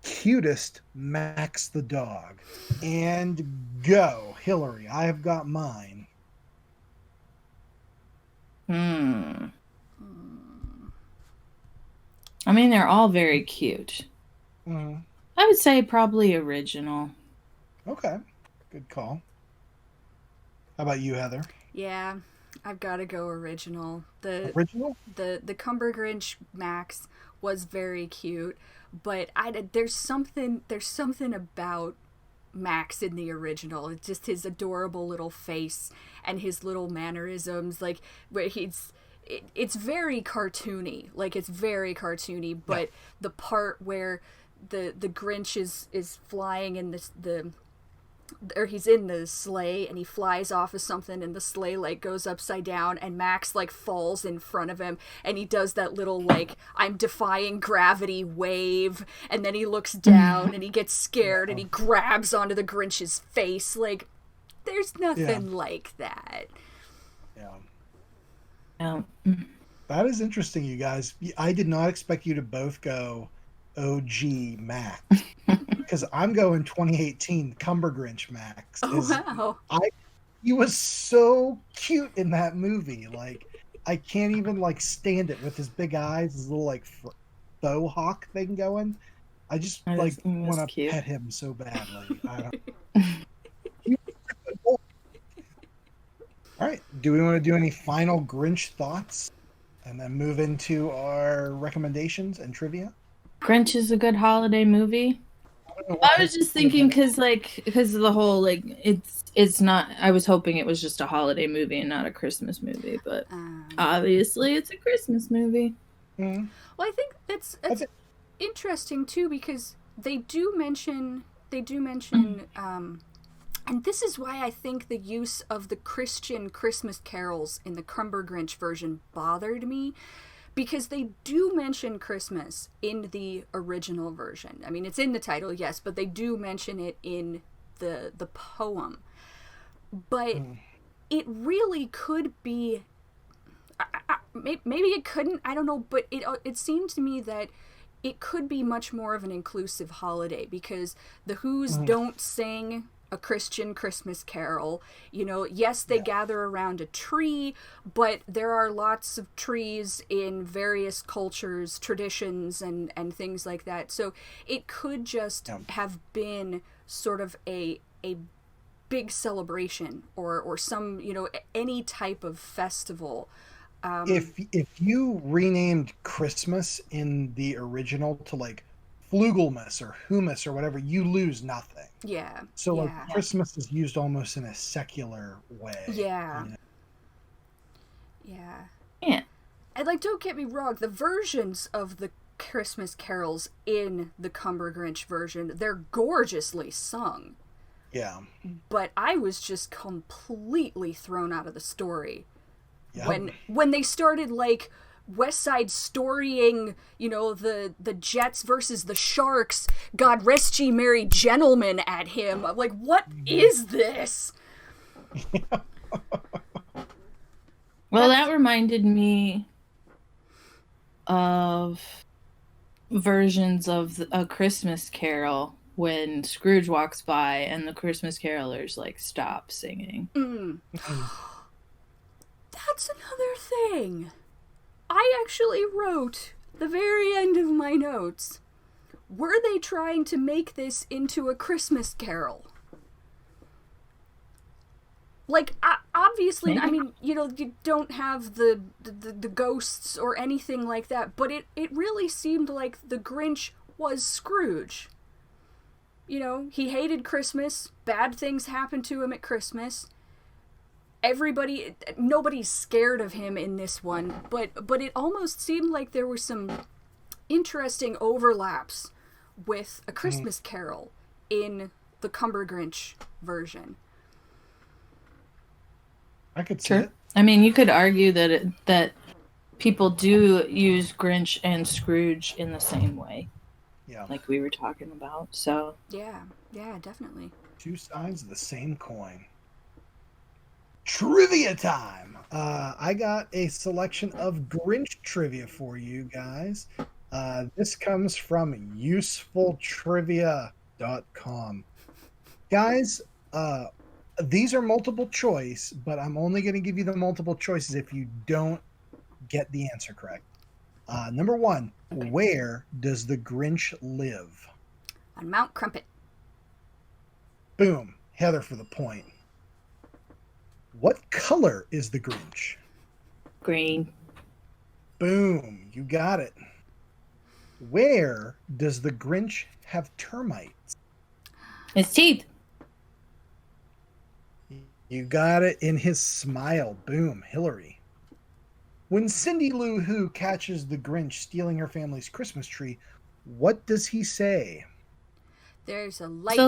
S4: cutest Max the dog. And go, Hilary. I have got mine.
S1: I mean, they're all very cute.
S4: Mm-hmm.
S1: I would say probably original.
S4: Okay. Good call. How about you, Heather?
S2: Yeah, I've got to go original.
S4: Original?
S2: The Cumber Grinch Max was very cute, but there's something about Max in the original. It's just his adorable little face and his little mannerisms, like where it's very cartoony. Like it's very cartoony, but the part where the Grinch is flying in or he's in the sleigh and he flies off of something and the sleigh like goes upside down and Max like falls in front of him and he does that little like I'm defying gravity wave, and then he looks down and he gets scared and he grabs onto the Grinch's face. Like there's nothing like that.
S1: Yeah.
S4: That is interesting, you guys. I did not expect you to both go OG Max. Because I'm going 2018 Cumber Grinch Max.
S2: Wow.
S4: He was so cute in that movie. Like, I can't even like stand it with his big eyes, his little like faux hawk thing going. I just want to pet him so badly. All right. Do we want to do any final Grinch thoughts and then move into our recommendations and trivia?
S1: Grinch is a good holiday movie. I was just thinking because of the whole like it's not. I was hoping it was just a holiday movie and not a Christmas movie, but obviously it's a Christmas movie.
S2: Well, I think that's interesting too because they do mention, and this is why I think the use of the Christian Christmas carols in the Cumber Grinch version bothered me. Because they do mention Christmas in the original version. I mean, it's in the title, yes, but they do mention it in the poem. But it really could be... maybe it couldn't, I don't know, but it seemed to me that it could be much more of an inclusive holiday, because the Who's don't sing a Christian Christmas carol. Yes, they gather around a tree, but there are lots of trees in various cultures, traditions, and things like that. So it could just have been sort of a big celebration, or some, any type of festival.
S4: If you renamed Christmas in the original to like Flugelmas or Humus or whatever, you lose nothing.
S2: Yeah.
S4: So like Christmas is used almost in a secular way.
S2: Yeah.
S1: Yeah.
S2: And like, don't get me wrong, the versions of the Christmas carols in the Cumber Grinch version, they're gorgeously sung.
S4: Yeah.
S2: But I was just completely thrown out of the story.
S4: Yep.
S2: When they started, like, West Side Storying, the Jets versus the Sharks, God rest ye merry gentlemen at him. I'm like, what is this?
S1: Well, that reminded me of versions of A Christmas Carol when Scrooge walks by and the Christmas carolers, like, stop singing.
S2: That's another thing. I actually wrote the very end of my notes. Were they trying to make this into a Christmas carol? Like, obviously,
S1: Maybe.
S2: I mean, you don't have the ghosts or anything like that, but it really seemed like the Grinch was Scrooge. He hated Christmas. Bad things happened to him at Christmas. Nobody's scared of him in this one, but it almost seemed like there were some interesting overlaps with A Christmas Carol in the Cumber Grinch version.
S4: I could see it.
S1: I mean, you could argue that people do use Grinch and Scrooge in the same way.
S4: Yeah.
S1: Like we were talking about. So
S2: Yeah, definitely.
S4: Two sides of the same coin. Trivia time! I got a selection of Grinch trivia for you guys. This comes from usefultrivia.com. Guys, these are multiple choice, but I'm only going to give you the multiple choices if you don't get the answer correct. Number one, where does the Grinch live?
S2: On Mount Crumpet.
S4: Boom. Heather for the point. What color is the Grinch?
S1: green.
S4: Boom. You got it. Where does the Grinch have termites?
S1: His teeth.
S4: You got it. In his smile. Boom. Hilary. When Cindy Lou Who catches the Grinch stealing her family's Christmas tree, what does he say?
S2: There's a light,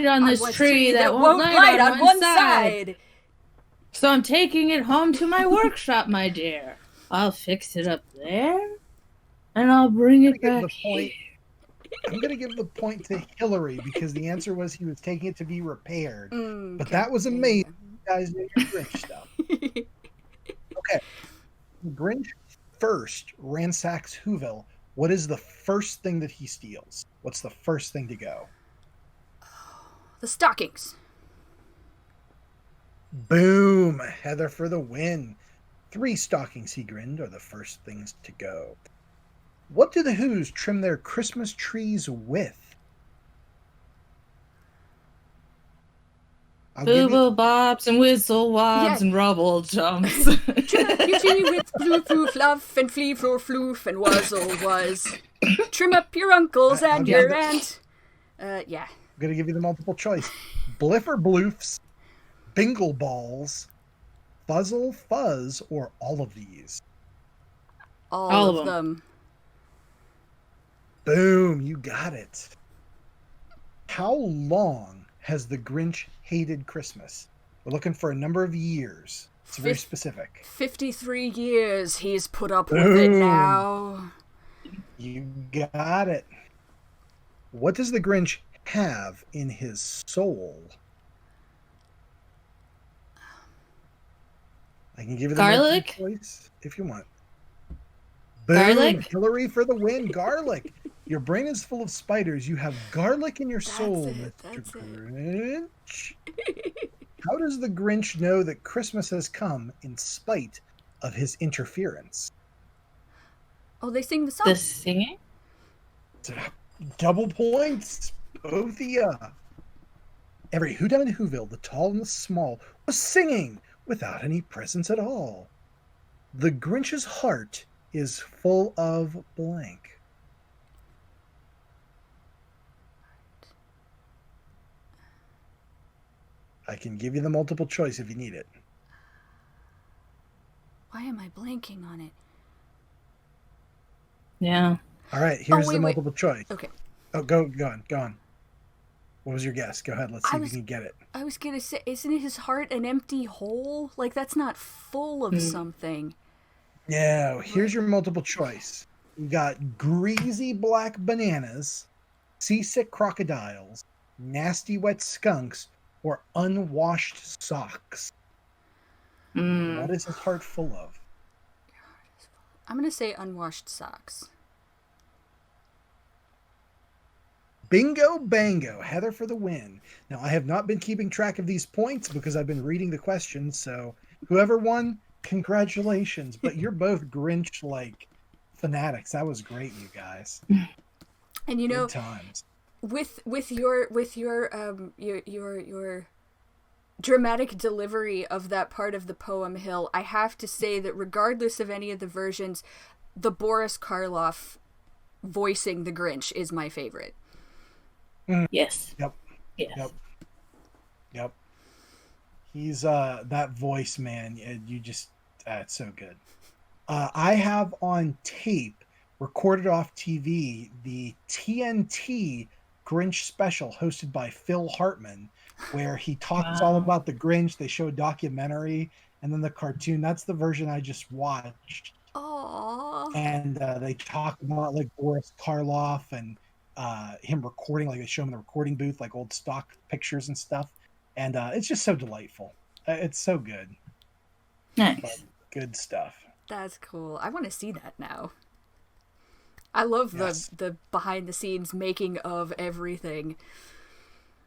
S1: on this tree that won't light on one side. So I'm taking it home to my workshop, my dear. I'll fix it up there, and I'll bring it back here.
S4: I'm going to give the point to Hilary because the answer was he was taking it to be repaired. But that was amazing. You guys know your Grinch stuff. Okay. The Grinch first ransacks Whoville. What is the first thing that he steals? What's the first thing to go?
S2: The stockings.
S4: Boom! Heather for the win. 3 stockings, he grinned, are the first things to go. What do the Who's trim their Christmas trees with?
S1: Boo-boo bops and whistle wobs and rubble jumps.
S2: Trim up your tree with blue floof fluff and flea floor floof and wuzzle wuzz. Trim up your uncles and your aunt. Yeah.
S4: I'm going to give you the multiple choice. Bliffer bloofs, bingle balls, fuzzle fuzz, or all of these?
S2: All of them.
S4: Boom, you got it. How long has the Grinch hated Christmas? We're looking for a number of years. It's very specific.
S2: 53 years he's put up with it now.
S4: You got it. What does the Grinch have in his soul? I can give you the
S1: garlic
S4: choice if you want. Boom.
S1: Garlic.
S4: Hilary for the win. Garlic. Your brain is full of spiders. You have garlic in your soul, Mr.
S2: That's
S4: Grinch. How does the Grinch know that Christmas has come in spite of his interference?
S2: Oh, they sing the song.
S1: The singing?
S4: Double points, both of ya. Every whodunit Whoville, the tall and the small, was singing without any presents at all. The Grinch's heart is full of blank. I can give you the multiple choice if you need it.
S2: Why am I blanking on it?
S1: Yeah.
S4: All right, here's the multiple choice.
S2: Okay.
S4: Oh, go on. What was your guess? Go ahead. Let's see if you can get it.
S2: I was gonna say, isn't his heart an empty hole? Like, that's not full of something.
S4: No, here's your multiple choice. You got greasy black bananas, seasick crocodiles, nasty wet skunks, or unwashed socks. What is his heart full of?
S2: I'm gonna say unwashed socks.
S4: Bingo bango, Heather for the win. Now, I have not been keeping track of these points because I've been reading the questions, so whoever won, congratulations. But you're both Grinch-like fanatics. That was great, you guys.
S2: And you know,
S4: good times.
S2: With your dramatic delivery of that part of the poem, Hill, I have to say that regardless of any of the versions, the Boris Karloff voicing the Grinch is my favorite.
S1: Yes.
S4: Yep.
S1: Yes.
S4: Yep. He's that voice, man. You just it's so good. I have on tape, recorded off TV, the TNT Grinch special hosted by Phil Hartman, where he talks all about the Grinch. They show a documentary and then the cartoon. That's the version I just watched.
S2: Aww.
S4: And they talk about like Boris Karloff and him recording, like they show him in the recording booth, like old stock pictures and stuff. And it's just so delightful. It's so good.
S1: Nice.
S4: But good stuff.
S2: That's cool. I want to see that now. I love the behind the scenes making of everything.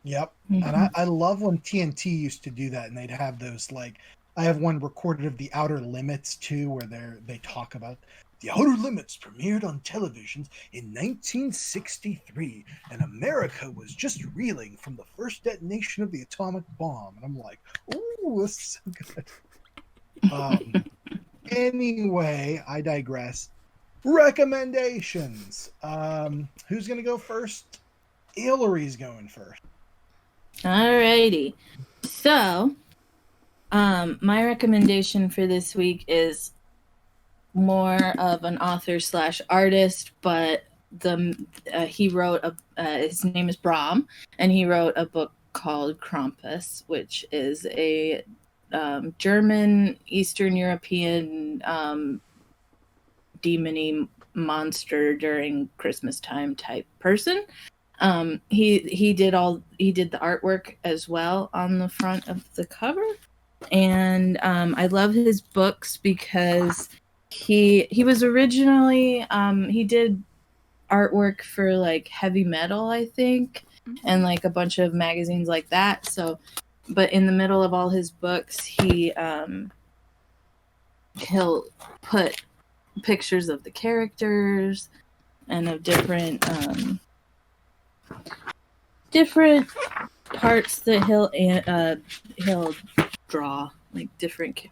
S4: Yep. And I love when TNT used to do that, and they'd have those, like, I have one recorded of The Outer Limits too, where they talk about The Outer Limits premiered on televisions in 1963, and America was just reeling from the first detonation of the atomic bomb. And I'm like, ooh, this is so good. Anyway, I digress. Recommendations. Who's going to go first? Hilary's going first.
S1: Alrighty. So, my recommendation for this week is more of an author / artist, but he wrote his name is Bram, and he wrote a book called Crumpet, which is a German, Eastern European demony monster during Christmas time type person. He did the artwork as well on the front of the cover, and I love his books because he was originally he did artwork for like heavy metal, I think, and like a bunch of magazines like that. So, but in the middle of all his books, he'll put pictures of the characters and of different parts that he'll draw, like different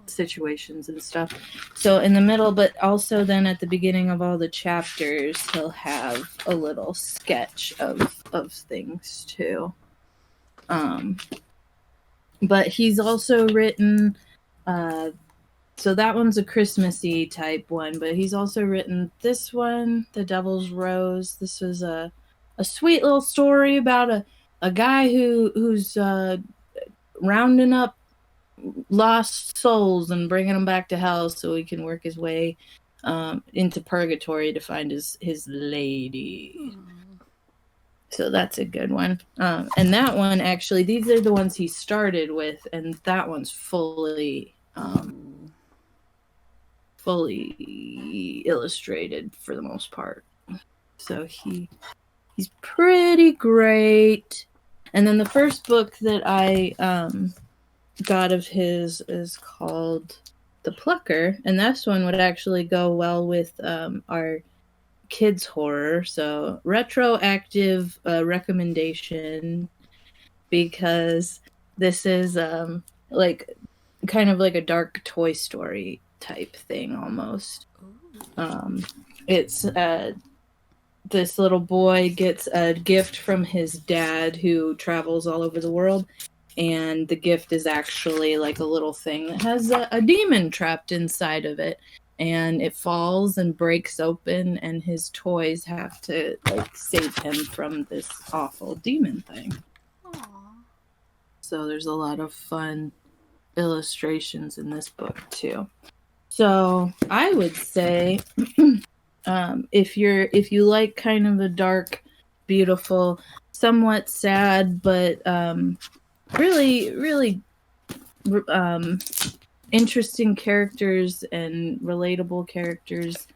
S1: situations and stuff. So in the middle, but also then at the beginning of all the chapters, he'll have a little sketch of things too. But he's also written so that one's a Christmassy type one, but he's also written this one, The Devil's Rose. This was a sweet little story about a guy who's rounding up lost souls and bringing them back to hell so he can work his way into purgatory to find his lady. So that's a good one. And that one, actually, these are the ones he started with, and that one's fully illustrated for the most part. So he's pretty great. And then the first book that I got of his is called The Plucker, and this one would actually go well with our kids horror. So retroactive recommendation, because this is like kind of like a dark Toy Story type thing almost. It's this little boy gets a gift from his dad who travels all over the world, and the gift is actually like a little thing that has a demon trapped inside of it, and it falls and breaks open, and his toys have to like save him from this awful demon thing.
S2: Aww.
S1: So there's a lot of fun illustrations in this book too. So I would say if you like kind of a dark, beautiful, somewhat sad, but really interesting characters and relatable characters,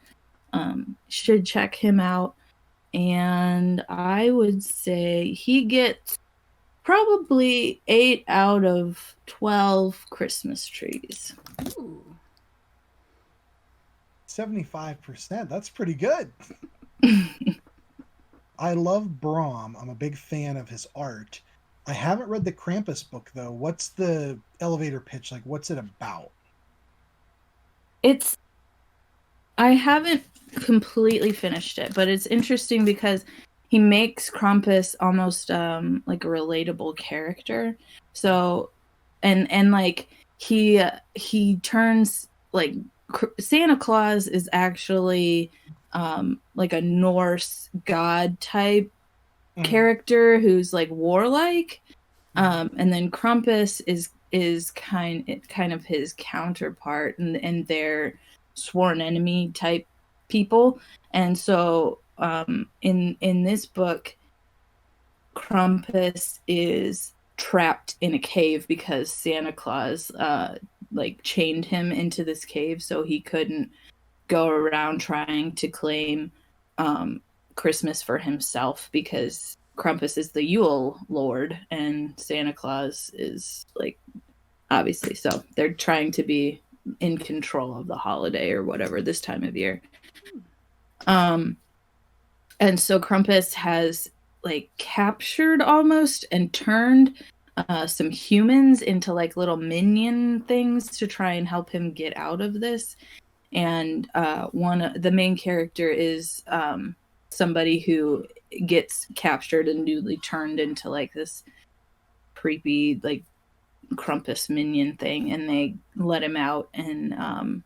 S1: should check him out. And I would say he gets probably 8 out of 12 Christmas trees.
S2: Ooh.
S4: 75%. That's pretty good. I love Brom. I'm a big fan of his art. I haven't read the Krampus book, though. What's the elevator pitch like? What's it about?
S1: I haven't completely finished it, but it's interesting because he makes Krampus almost like a relatable character. So, and like he turns like Santa Claus is actually like a Norse god type character who's like warlike, and then Krampus is kind of his counterpart, and they're sworn enemy type people. And so in this book, Krampus is trapped in a cave because Santa Claus like chained him into this cave, so he couldn't go around trying to claim Christmas for himself, because Krampus is the Yule Lord and Santa Claus is like, obviously, so they're trying to be in control of the holiday or whatever this time of year. And so Krampus has like captured almost and turned some humans into like little minion things to try and help him get out of this. And the main character is somebody who gets captured and newly turned into like this creepy like Krampus minion thing, and they let him out, and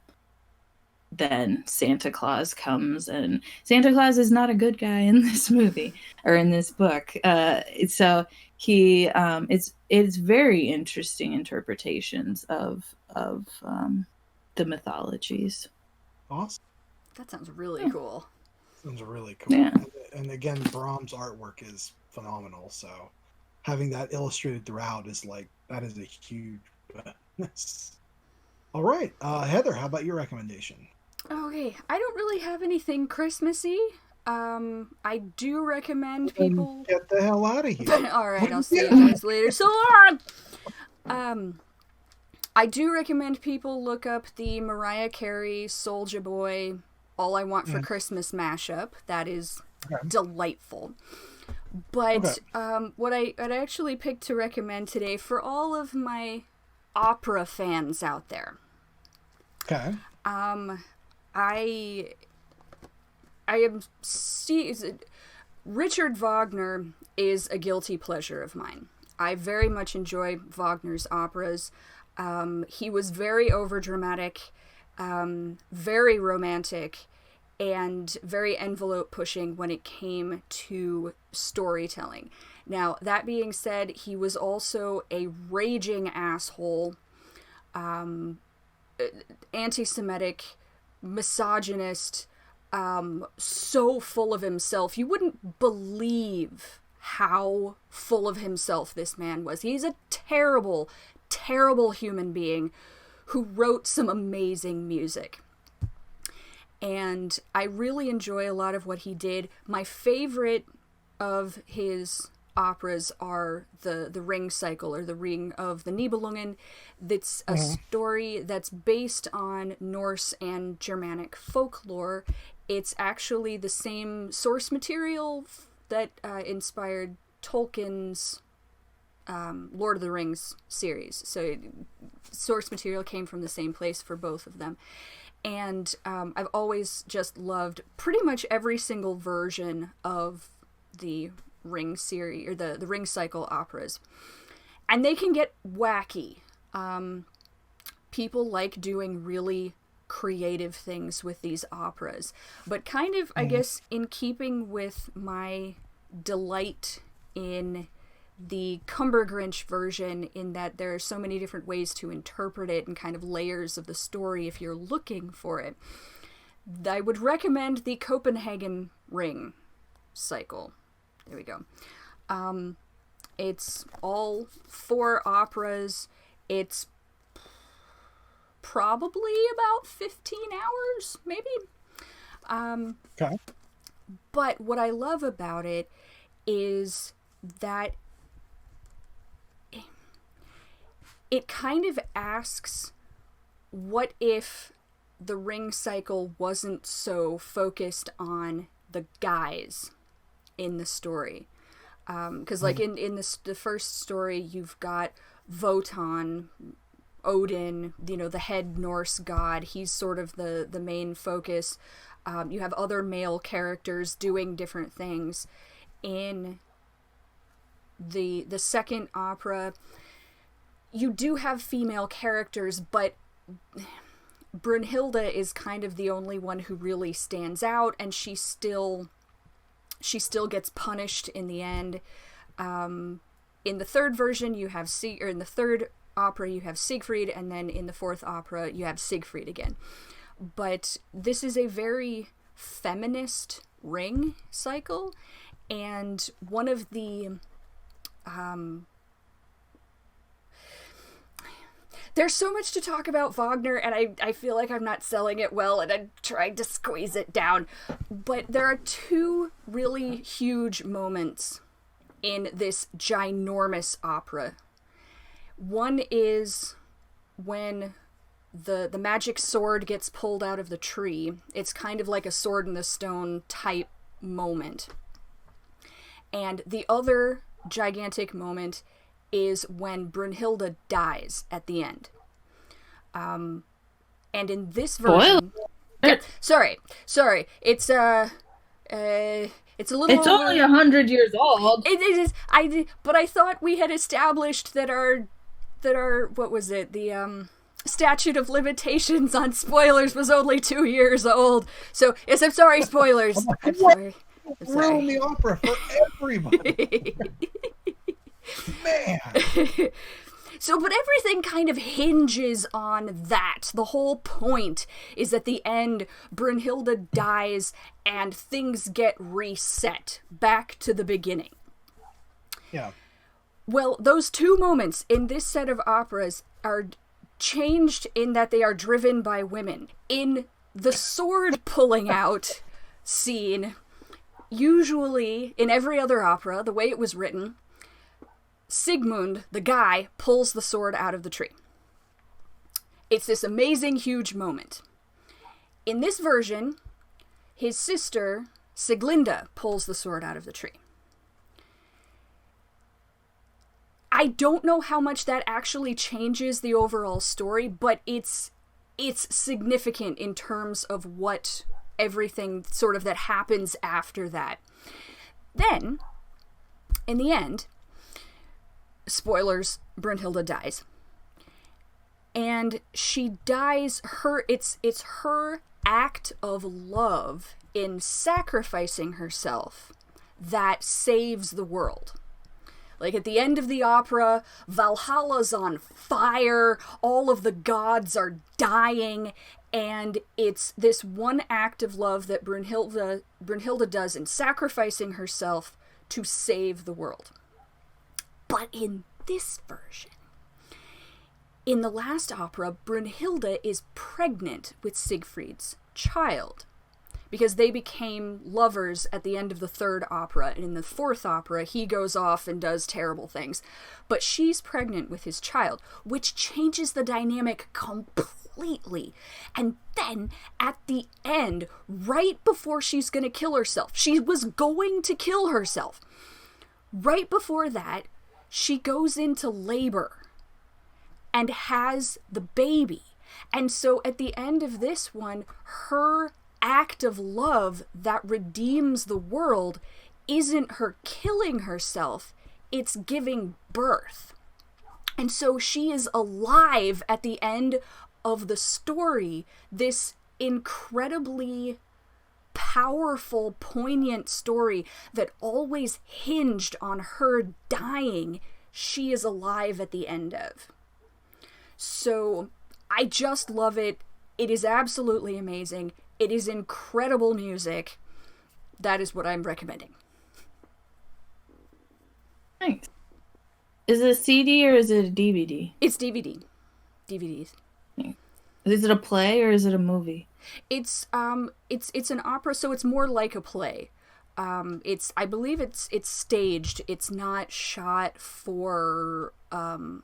S1: then Santa Claus comes, and Santa Claus is not a good guy in this movie or in this book. So he it's very interesting interpretations of the mythologies.
S4: Awesome.
S2: That sounds really cool.
S4: Sounds really cool.
S1: Yeah.
S4: And again, Brahms' artwork is phenomenal. So having that illustrated throughout is like, that is a huge bonus. All right, Heather, how about your recommendation?
S2: Okay, I don't really have anything Christmassy. I do recommend people
S4: get the hell out of here.
S2: All right, I'll see you guys later. So long. I do recommend people look up the Mariah Carey Soulja Boy All I Want for Christmas mashup. That is delightful. But what I actually picked to recommend today for all of my opera fans out there.
S4: Okay.
S2: I am Richard Wagner is a guilty pleasure of mine. I very much enjoy Wagner's operas. He was very overdramatic, very romantic, and very envelope pushing when it came to storytelling. Now, that being said, he was also a raging asshole, anti-Semitic, misogynist, so full of himself. You wouldn't believe how full of himself this man was. He's a terrible, terrible human being who wrote some amazing music. And I really enjoy a lot of what he did. My favorite of his operas are the Ring Cycle, or the Ring of the Nibelungen. That's a story that's based on Norse and Germanic folklore. It's actually the same source material that inspired Tolkien's Lord of the Rings series. So source material came from the same place for both of them. And I've always just loved pretty much every single version of the Ring series, or the Ring Cycle operas. And they can get wacky. People like doing really creative things with these operas. But kind of, I guess, in keeping with my delight in the Cumber Grinch version, in that there are so many different ways to interpret it and kind of layers of the story if you're looking for it, I would recommend the Copenhagen Ring Cycle. There we go. It's all 4 operas. It's probably about 15 hours, maybe.
S4: Okay.
S2: But what I love about it is that it kind of asks, what if the Ring Cycle wasn't so focused on the guys in the story? Because like in the first story, you've got Wotan, Odin, the head Norse god. He's sort of the main focus. You have other male characters doing different things. In the second opera, you do have female characters, but Brunhilde is kind of the only one who really stands out, and she still gets punished in the end. In the third version, you have in the third opera you have Siegfried, and then in the fourth opera you have Siegfried again. But this is a very feminist ring cycle, and one of the there's so much to talk about Wagner, and I feel like I'm not selling it well, and I'm trying to squeeze it down. But there are 2 really huge moments in this ginormous opera. One is when the magic sword gets pulled out of the tree. It's kind of like a Sword in the Stone type moment. And the other gigantic moment is when Brunhilde dies at the end. And in this version... Sorry. It's a little...
S1: It's only 100 years old.
S2: It is. But I thought we had established that our what was it? The statute of limitations on spoilers was only 2 years old. So, yes, I'm sorry, spoilers. I'm sorry.
S4: Ruin the opera for everybody. Man.
S2: So, but everything kind of hinges on that. The whole point is at the end, Brunhilde dies and things get reset back to the beginning.
S4: Yeah.
S2: Well, those 2 moments in this set of operas are changed in that they are driven by women. In the sword pulling out scene, usually in every other opera, the way it was written, Sigmund, the guy, pulls the sword out of the tree. It's this amazing, huge moment. In this version, his sister, Sieglinde, pulls the sword out of the tree. I don't know how much that actually changes the overall story, but it's significant in terms of what everything sort of that happens after that. Then, in the end, spoilers, Brunhilde dies. And she dies, it's her act of love in sacrificing herself that saves the world. Like at the end of the opera, Valhalla's on fire, all of the gods are dying, and it's this one act of love that Brunhilde does in sacrificing herself to save the world. But in this version, in the last opera, Brunhilde is pregnant with Siegfried's child. because they became lovers at the end of the third opera. And in the fourth opera, he goes off and does terrible things. But she's pregnant with his child, which changes the dynamic completely. And then, at the end, right before she's going to kill herself, she was going to kill herself. Right before that, she goes into labor and has the baby. And so at the end of this one, her act of love that redeems the world isn't her killing herself, it's giving birth. And so she is alive at the end of the story, this incredibly powerful, poignant story that always hinged on her dying, she is alive at the end of. So I just love it. It is absolutely amazing. It is incredible music. That is what I'm recommending.
S1: Thanks. Is it a CD or is it a DVD?
S2: It's DVD. DVDs.
S1: Is it a play or is it a movie?
S2: It's an opera, so it's more like a play. I believe it's staged. It's not shot for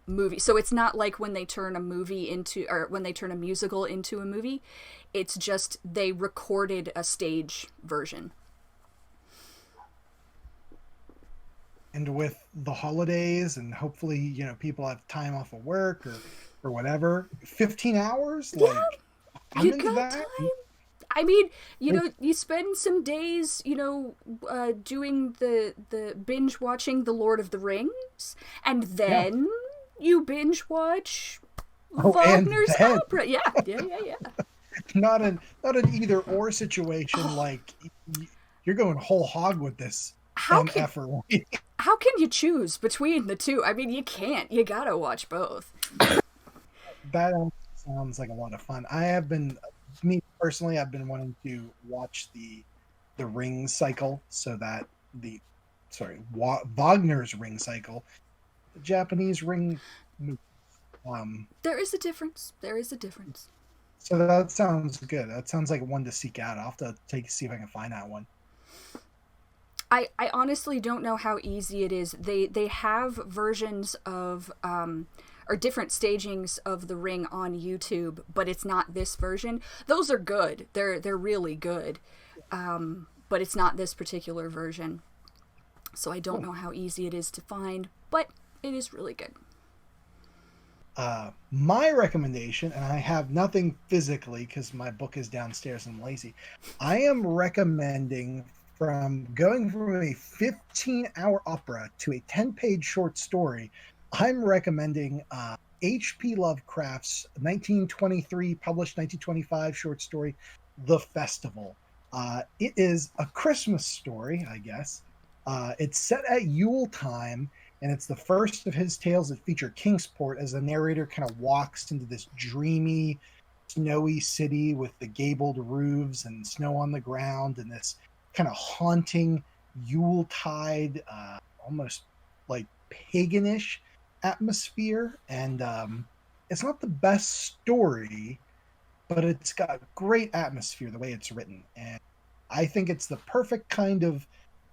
S2: movie. So it's not like when they turn a movie into, or when they turn a musical into a movie. It's just they recorded a stage version.
S4: And with the holidays and hopefully, you know, people have time off of work or whatever, 15 hours?
S2: Yeah,
S4: like,
S2: you got time. I mean, you know, you spend some days, you know, doing the binge watching The Lord of the Rings, and then you binge watch Wagner's opera. Yeah.
S4: Not an either or situation. Like, you're going whole hog with this effort.
S2: How can you choose between the two? I mean, you can't. You gotta watch both.
S4: That sounds like a lot of fun. Me personally, I've been wanting to watch the Ring cycle, so that Wagner's Ring cycle, the Japanese Ring movie.
S2: There is a difference.
S4: So that sounds good. That sounds like one to seek out. I'll have to see if I can find that one.
S2: I honestly don't know how easy it is. They have versions of or different stagings of The Ring on YouTube, but it's not this version. Those are good. They're really good. But it's not this particular version. So I don't know how easy it is to find, but it is really good.
S4: My recommendation, and I have nothing physically because my book is downstairs and I'm lazy. I am recommending going from a 15-hour opera to a 10-page short story. I'm recommending H.P. Lovecraft's 1923 published 1925 short story, The Festival. It is a Christmas story, I guess. It's set at Yule time, and it's the first of his tales that feature Kingsport as the narrator kind of walks into this dreamy, snowy city with the gabled roofs and snow on the ground and this kind of haunting Yuletide, almost like paganish atmosphere. And it's not the best story, but it's got great atmosphere the way it's written. And I think it's the perfect kind of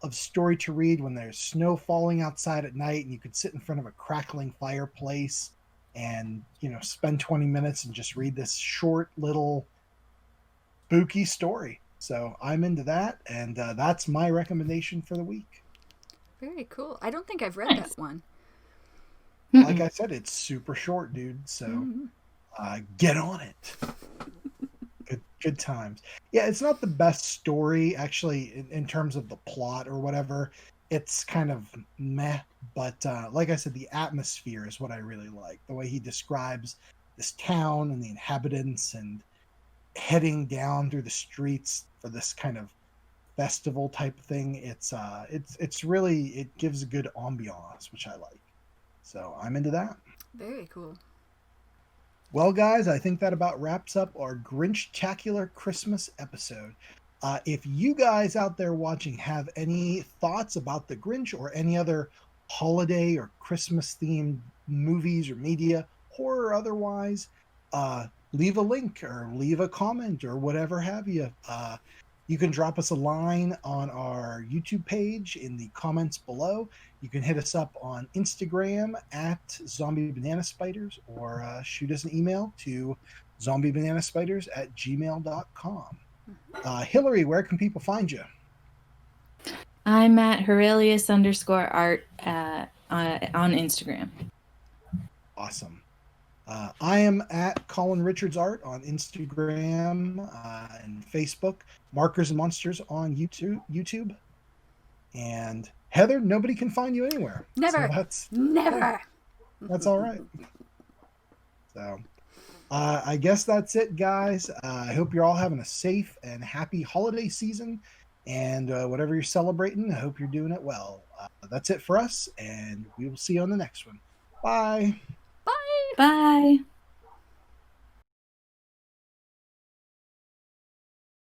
S4: story to read when there's snow falling outside at night and you could sit in front of a crackling fireplace and, you know, spend 20 minutes and just read this short little spooky story. So I'm into that, and that's my recommendation for the week.
S2: Very cool. I don't think I've read that one.
S4: Like I said, it's super short, dude. So get on it. Good times. Yeah, it's not the best story, actually, in terms of the plot or whatever. It's kind of meh. But like I said, the atmosphere is what I really like. The way he describes this town and the inhabitants and heading down through the streets for this kind of festival type thing. It's really, it gives a good ambiance, which I like. So I'm into that.
S2: Very cool.
S4: Well, guys, I think that about wraps up our Grinch-tacular Christmas episode. If you guys out there watching have any thoughts about the Grinch or any other holiday or Christmas-themed movies or media, horror or otherwise, leave a link or leave a comment or whatever have you. You can drop us a line on our YouTube page in the comments below. You can hit us up on Instagram at ZombieBananaSpiders or shoot us an email to ZombieBananaSpiders@gmail.com. Hilary, where can people find you?
S1: I'm at Aurelius_art on Instagram.
S4: Awesome. I am at Colin Richards Art on Instagram and Facebook. Markers and Monsters on YouTube. And Heather, nobody can find you anywhere.
S2: Never.
S4: So
S2: Never.
S4: That's all right. So I guess that's it, guys. I hope you're all having a safe and happy holiday season. And whatever you're celebrating, I hope you're doing it well. That's it for us, and we will see you on the next one. Bye.
S2: Bye.
S1: Bye.